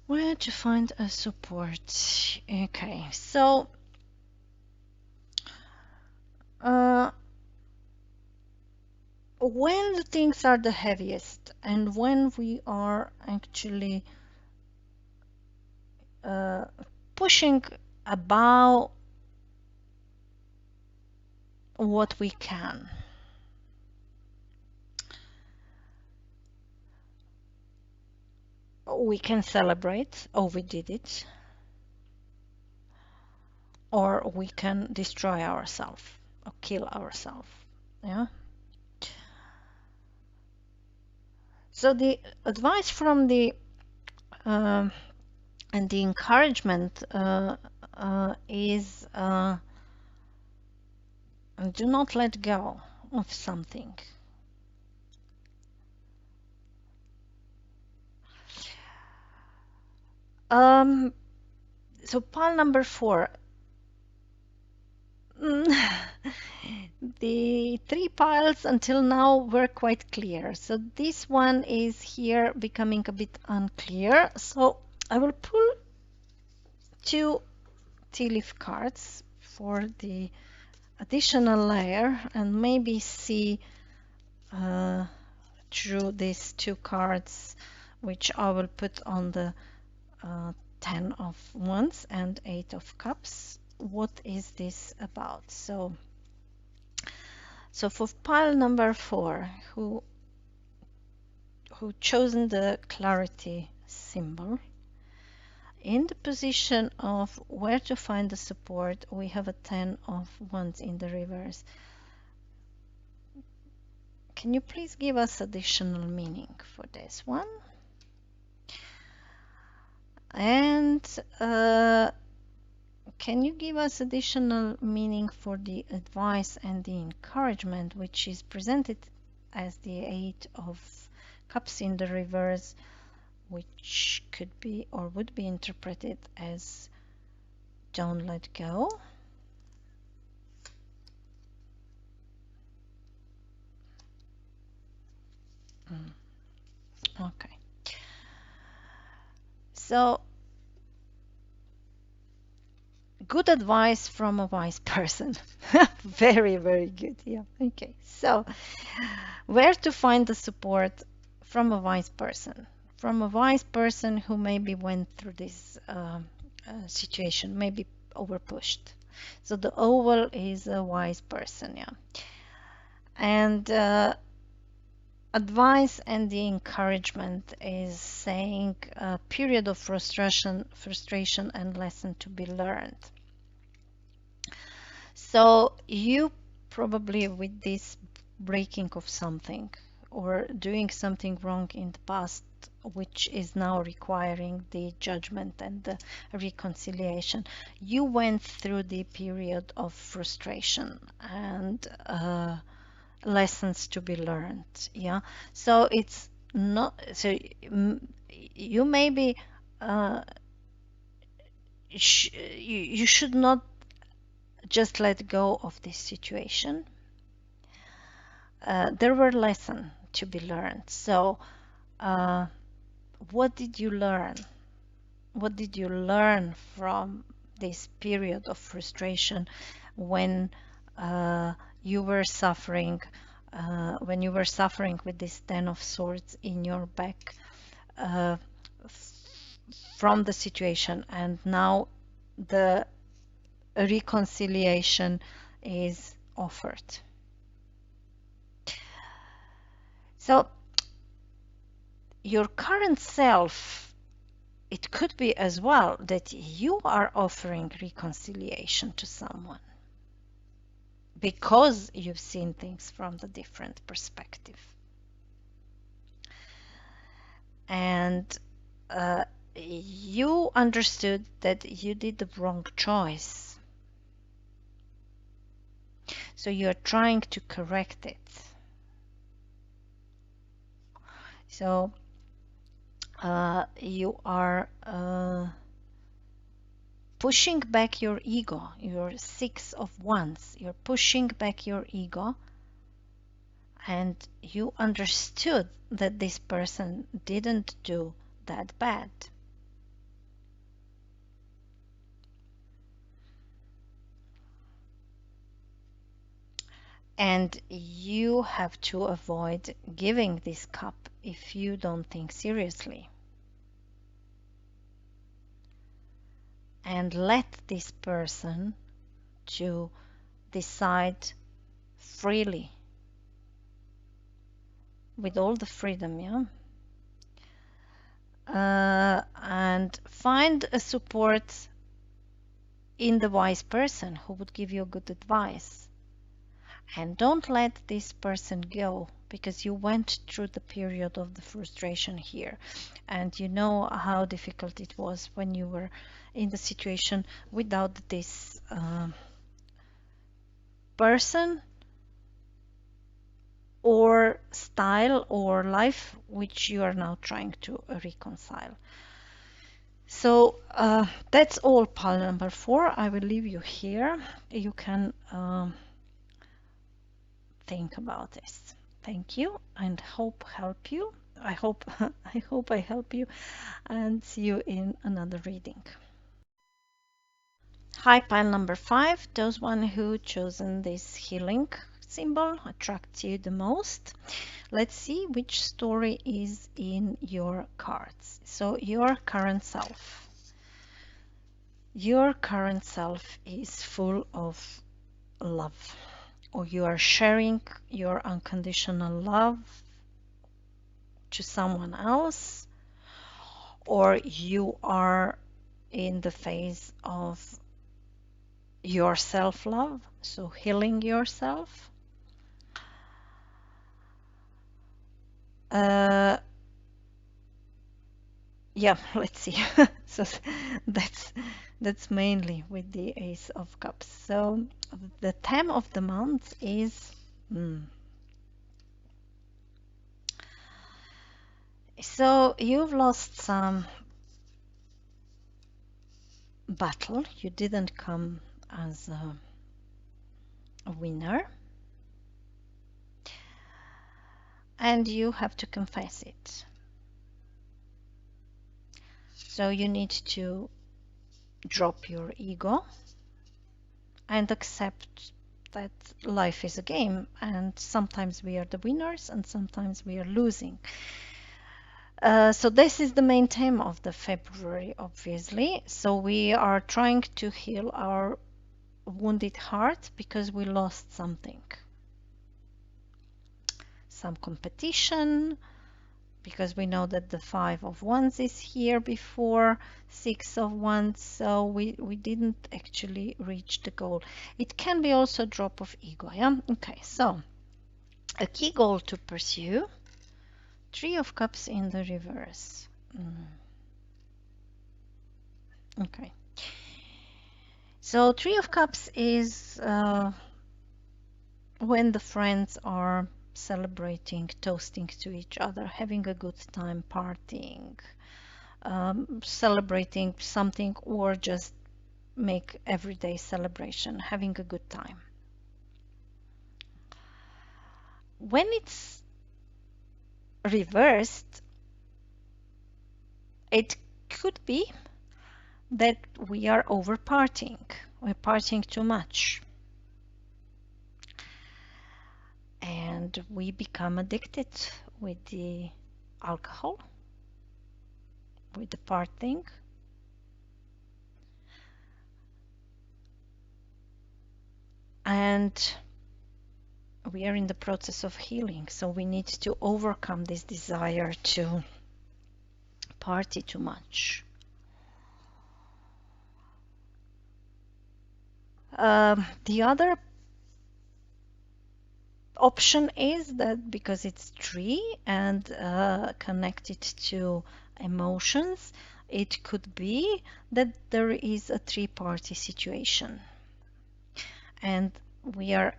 Where to find a support? Okay, so when the things are the heaviest, and when we are actually pushing above what we can, we can celebrate, oh, we did it, or we can destroy ourselves or kill ourselves. Yeah. So the advice from the and the encouragement is do not let go of something. Um, so pile number 4. The 3 piles until now were quite clear. So this one is here becoming a bit unclear. So I will pull 2 tea leaf cards for the additional layer and maybe see through these 2 cards, which I will put on the 10 of wands and 8 of cups. What is this about? So for pile number 4, who chosen the clarity symbol, in the position of where to find the support, we have a 10 of wands in the reverse. Can you please give us additional meaning for this one? And can you give us additional meaning for the advice and the encouragement, which is presented as the 8 of cups in the reverse, which could be or would be interpreted as don't let go? Okay. So good advice from a wise person. Very, very good. Yeah. Okay. So where to find the support from a wise person? From a wise person who maybe went through this situation, maybe overpushed. So the oval is a wise person, yeah. And advice and the encouragement is saying a period of frustration and lesson to be learned. So you probably with this breaking of something or doing something wrong in the past, which is now requiring the judgment and the reconciliation, you went through the period of frustration and lessons to be learned. Yeah, so it's not so you maybe you should not just let go of this situation. There were lessons to be learned. So what did you learn? What did you learn from this period of frustration when you were suffering with this 10 of swords in your back from the situation, and now the reconciliation is offered? So your current self, it could be as well that you are offering reconciliation to someone because you've seen things from the different perspective. And you understood that you did the wrong choice. So you're trying to correct it. So you are pushing back your ego, your 6 of wands. You're pushing back your ego, and you understood that this person didn't do that bad. And you have to avoid giving this cup if you don't think seriously. And let this person to decide freely, with all the freedom, yeah? And find a support in the wise person who would give you good advice. And don't let this person go, because you went through the period of the frustration here. And you know how difficult it was when you were in the situation without this person or style or life which you are now trying to reconcile. So that's all pile number 4. I will leave you here. You can think about this. Thank you, and hope help you. I hope I help you, and see you in another reading. Hi, pile number 5. Those one who chosen this healing symbol attracts you the most. Let's see which story is in your cards. So your current self. Your current self is full of love, or you are sharing your unconditional love to someone else, or you are in the phase of your self-love, so healing yourself. Yeah, let's see. So that's mainly with the Ace of Cups. So the theme of the month is so you've lost some battle. You didn't come as a winner, and you have to confess it. So you need to drop your ego and accept that life is a game, and sometimes we are the winners and sometimes we are losing. So this is the main theme of the February, obviously. So we are trying to heal our wounded heart because we lost something. Some competition, because we know that the 5 of Wands is here before 6 of Wands, so we didn't actually reach the goal. It can be also a drop of ego, yeah? Okay, so a key goal to pursue. 3 of Cups in the reverse. Okay. So 3 of Cups is when the friends are celebrating, toasting to each other, having a good time, partying, celebrating something, or just make everyday celebration, having a good time. When it's reversed, it could be that we are over partying. We're partying too much. And we become addicted with the alcohol, with the partying. And we are in the process of healing, so we need to overcome this desire to party too much. The other option is that because it's 3 and connected to emotions, it could be that there is a 3-party situation, and we are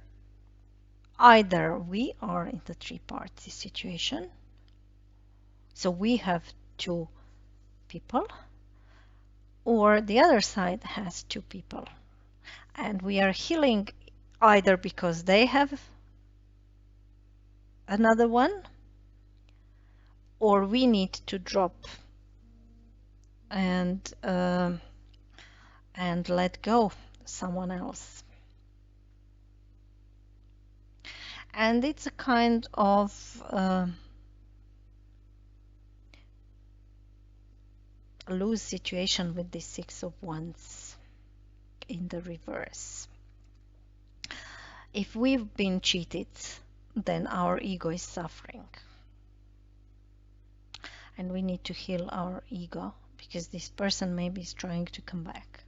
either we are in the 3-party situation, so we have 2 people, or the other side has 2 people, and we are healing either because they have another one, or we need to drop and let go someone else. And it's a kind of lose situation with the 6 of Wands in the reverse. If we've been cheated, then our ego is suffering, and we need to heal our ego because this person maybe is trying to come back.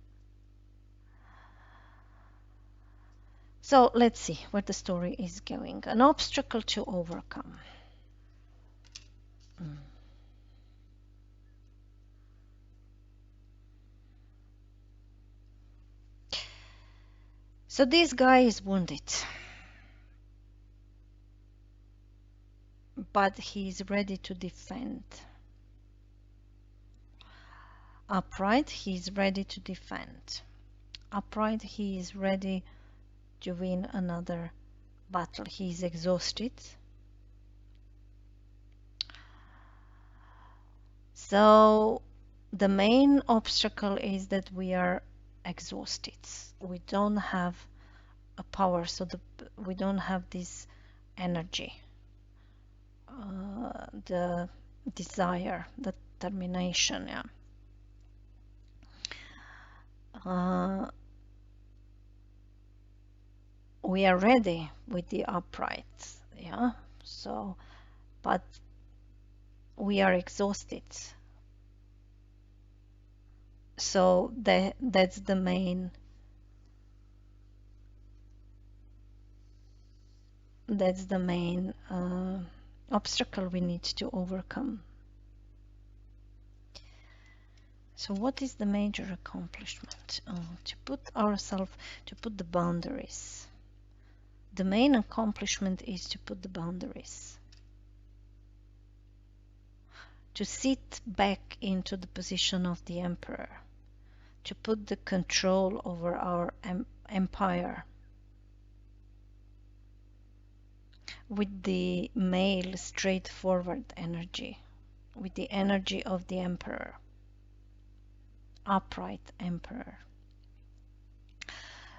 So let's see where the story is going. An obstacle to overcome. Mm. So this guy is wounded, but he's ready to defend. Upright, he's ready to defend. Upright, he is ready to win another battle. He is exhausted. So the main obstacle is that we are exhausted. We don't have a power, so we don't have this energy, the desire, the determination. Yeah. We are ready with the upright. Yeah. So, but we are exhausted. So that's the main obstacle we need to overcome. So what is the major accomplishment? To put the boundaries. The main accomplishment is to put the boundaries. To sit back into the position of the emperor. To put the control over our empire. With the male straightforward energy. With the energy of the emperor. Upright emperor.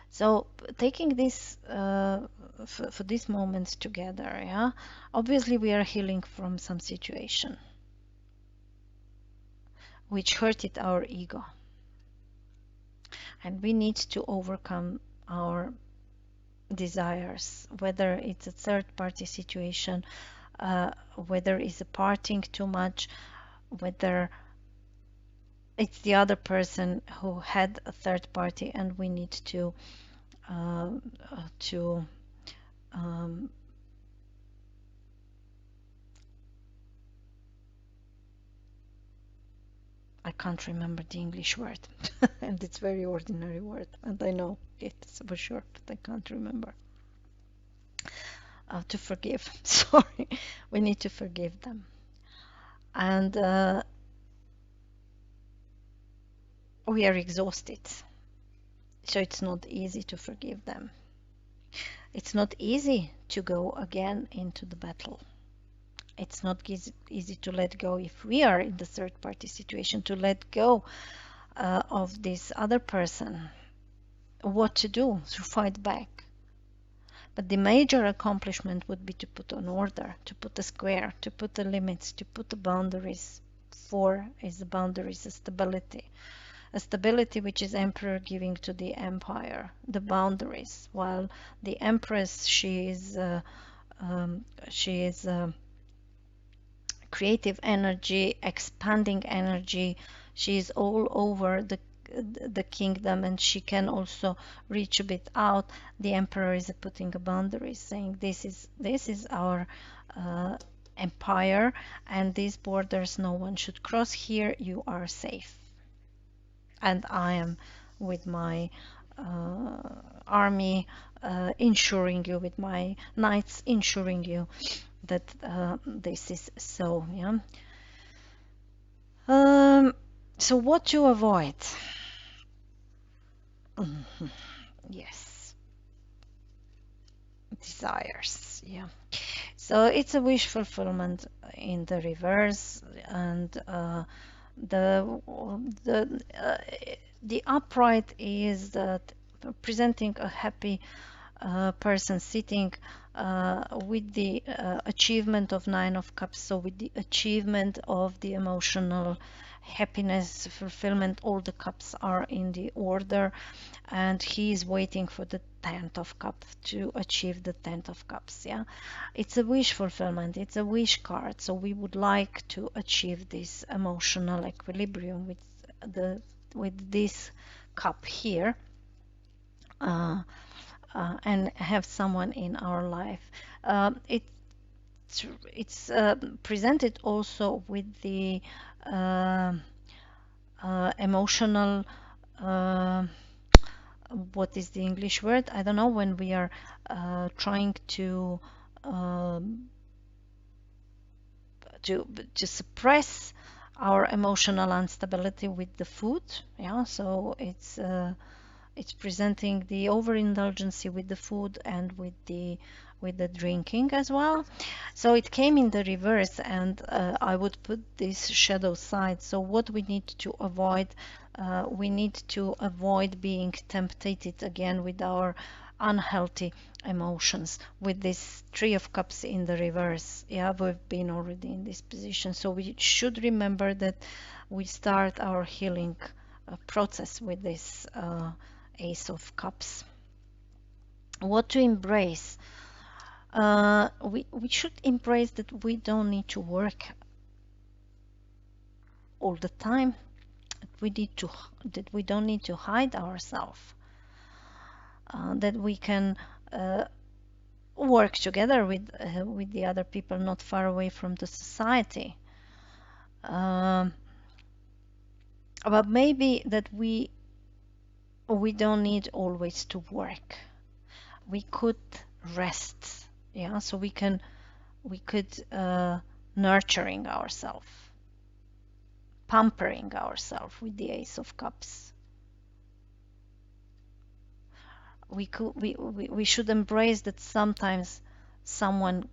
So taking this for these moments together, yeah, obviously we are healing from some situation which hurted our ego, and we need to overcome our desires, whether it's a third party situation, whether it's a parting too much, whether it's the other person who had a third party, and we need to um, I can't remember the English word, and it's very ordinary word, and I know it for sure, but I can't remember. To forgive. Sorry, we need to forgive them, and we are exhausted, so it's not easy to forgive them. It's not easy to go again into the battle. It's not easy to let go if we are in the third party situation, to let go of this other person. What to do to fight back. But the major accomplishment would be to put an order, to put a square, to put the limits, to put the boundaries. 4 is the boundaries, a stability which is emperor giving to the empire, the boundaries, while the empress, she is creative energy, expanding energy. She is all over the kingdom, and she can also reach a bit out. The emperor is putting a boundary, saying this is our empire, and these borders no one should cross. Here you are safe, and I am with my army ensuring you, with my knights ensuring you that this is so. Yeah. So what to avoid? Yes, desires. Yeah. So it's a wish fulfillment in the reverse, and the the upright is that presenting a happy person sitting with the achievement of 9 of Cups, so with the achievement of the emotional happiness, fulfillment, all the cups are in the order, and he is waiting for the 10th of Cup to achieve the 10th of Cups. Yeah, it's a wish fulfillment, it's a wish card, so we would like to achieve this emotional equilibrium with this cup here. and have someone in our life. It's presented also with the uh, emotional, uh, what is the English word? I don't know, when we are trying um, to to suppress our emotional instability with the food. Yeah, so it's presenting the overindulgence with the food and with the drinking as well. So it came in the reverse, and I would put this shadow side. So what we need to avoid, we need to avoid being tempted again with our unhealthy emotions, with this Three of Cups in the reverse. Yeah, we've been already in this position, so we should remember that we start our healing process with this Ace of Cups. What to embrace? We should embrace that we don't need to work all the time. That we don't need to hide ourselves. That we can work together with the other people not far away from the society. Um, but maybe that we don't need always to work. We could rest. Yeah, so we could nurturing ourselves, pampering ourselves with the Ace of Cups. We should embrace that sometimes someone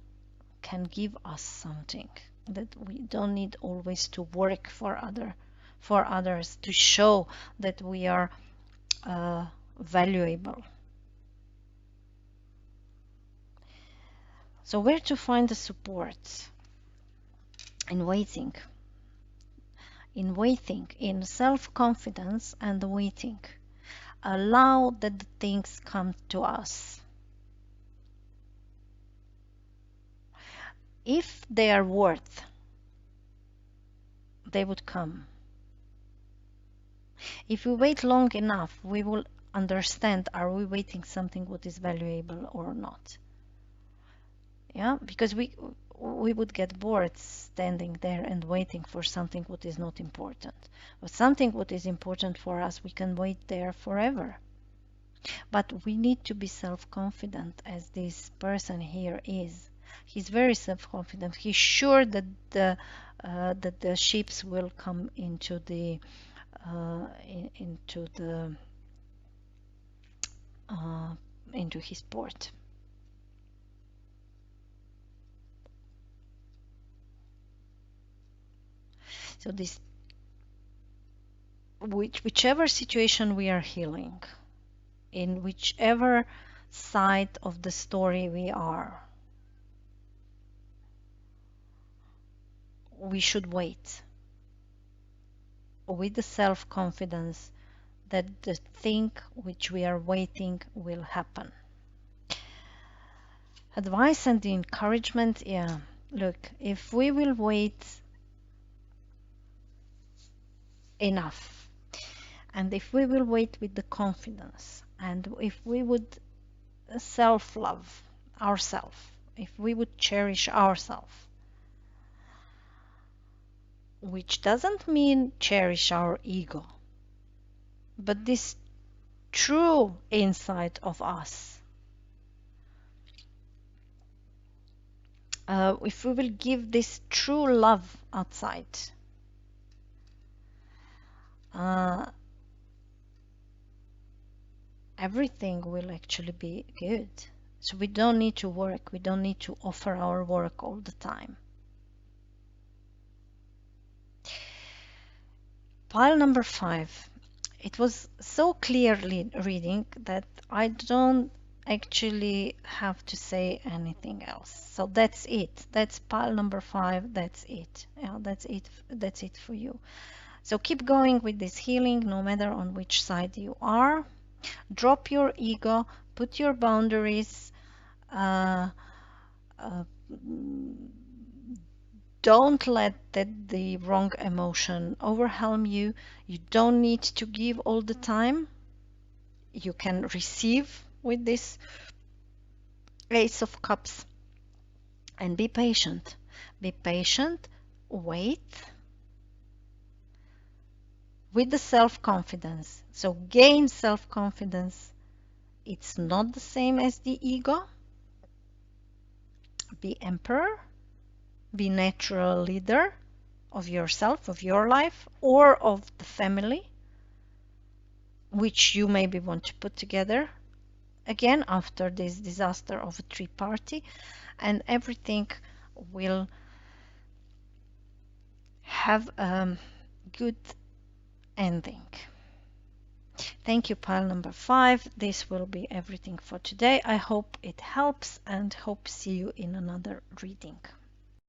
can give us something, that we don't need always to work for others to show that we are valuable. So where to find the support? In waiting, in self-confidence and waiting. Allow that the things come to us. If they are worth, they would come. If we wait long enough, we will understand, are we waiting something what is valuable or not? Yeah, because we would get bored standing there and waiting for something what is not important. But something what is important for us, we can wait there forever. But we need to be self-confident, as this person here is. He's very self-confident. He's sure that the ships will come into the into the into his port. So this, whichever situation we are healing, in whichever side of the story we are, we should wait with the self-confidence that the thing which we are waiting will happen. Advice and encouragement, yeah. Look, if we will wait enough, and if we will wait with the confidence, and if we would self-love ourselves, if we would cherish ourselves, which doesn't mean cherish our ego, but this true inside of us, if we will give this true love outside, everything will actually be good. So we don't need to work, we don't need to offer our work all the time. Pile number 5. It was so clearly reading that I don't actually have to say anything else. So that's it. That's pile number 5. That's it. Yeah, that's it. That's it for you. So keep going with this healing, no matter on which side you are. Drop your ego, put your boundaries. Don't let the wrong emotion overwhelm you. You don't need to give all the time. You can receive with this Ace of Cups. And be patient. Be patient. Wait with the self-confidence. So gain self-confidence. It's not the same as the ego. Be emperor. Be natural leader of yourself, of your life, or of the family, which you maybe want to put together again after this disaster of a three-party, and everything will have a good ending. Thank you, pile number 5. This will be everything for today. I hope it helps and hope see you in another reading.